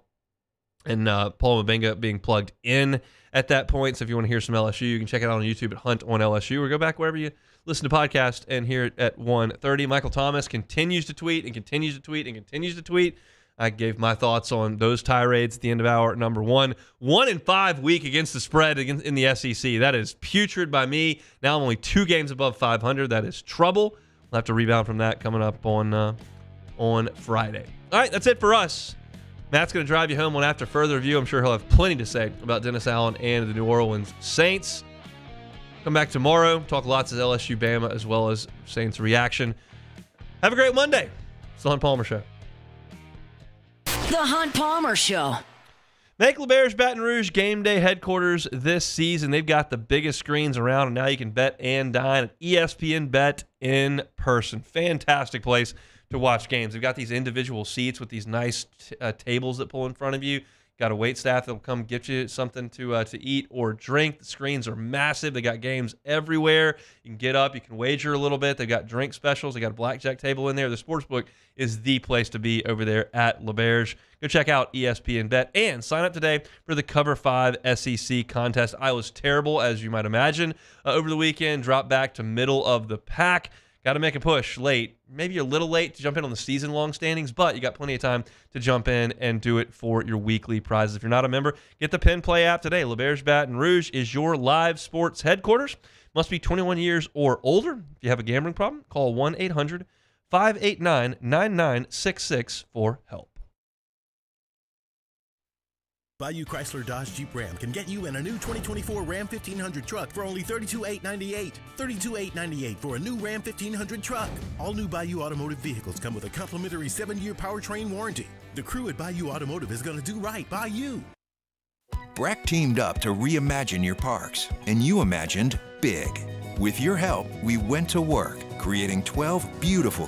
and Paul Mabenga being plugged in at that point. So if you want to hear some LSU, you can check it out on YouTube at Hunt on LSU, or go back wherever you listen to podcasts and hear it at 1:30. Michael Thomas continues to tweet and continues to tweet and continues to tweet. I gave my thoughts on those tirades at the end of hour number 1. 1-5 week against the spread in the SEC. That is putrid by me. Now I'm only 2 games above 500. That is trouble. We'll have to rebound from that coming up on Friday. All right, that's it for us. Matt's going to drive you home on After Further Review. I'm sure he'll have plenty to say about Dennis Allen and the New Orleans Saints. Come back tomorrow, talk lots of LSU-Bama as well as Saints reaction. Have a great Monday. It's the Hunt Palmer Show. The Hunt Palmer Show. Make LeBear's Baton Rouge game day headquarters this season. They've got the biggest screens around, and now you can bet and dine at ESPN Bet in person. Fantastic place to watch games. They've got these individual seats with these nice tables that pull in front of you. Got a wait staff that'll come get you something to eat or drink. The screens are massive. They got games everywhere. You can get up. You can wager a little bit. They've got drink specials. They got a blackjack table in there. The sportsbook is the place to be over there at LeBear's. Go check out ESPN Bet and sign up today for the Cover 5 SEC contest. I was terrible, as you might imagine, over the weekend. Dropped back to middle of the pack. Got to make a push late. Maybe you're a little late to jump in on the season-long standings, but you got plenty of time to jump in and do it for your weekly prizes. If you're not a member, get the Pin Play app today. LeBear's Baton Rouge is your live sports headquarters. Must be 21 years or older. If you have a gambling problem, call 1-800-589-9966 for help. Bayou Chrysler Dodge Jeep Ram can get you in a new 2024 Ram 1500 truck for only $32,898. $32,898 for a new Ram 1500 truck. All new Bayou Automotive vehicles come with a complimentary 7-year powertrain warranty. The crew at Bayou Automotive is going to do right by you. Breck teamed up to reimagine your parks, and you imagined big. With your help, we went to work, creating 12 beautiful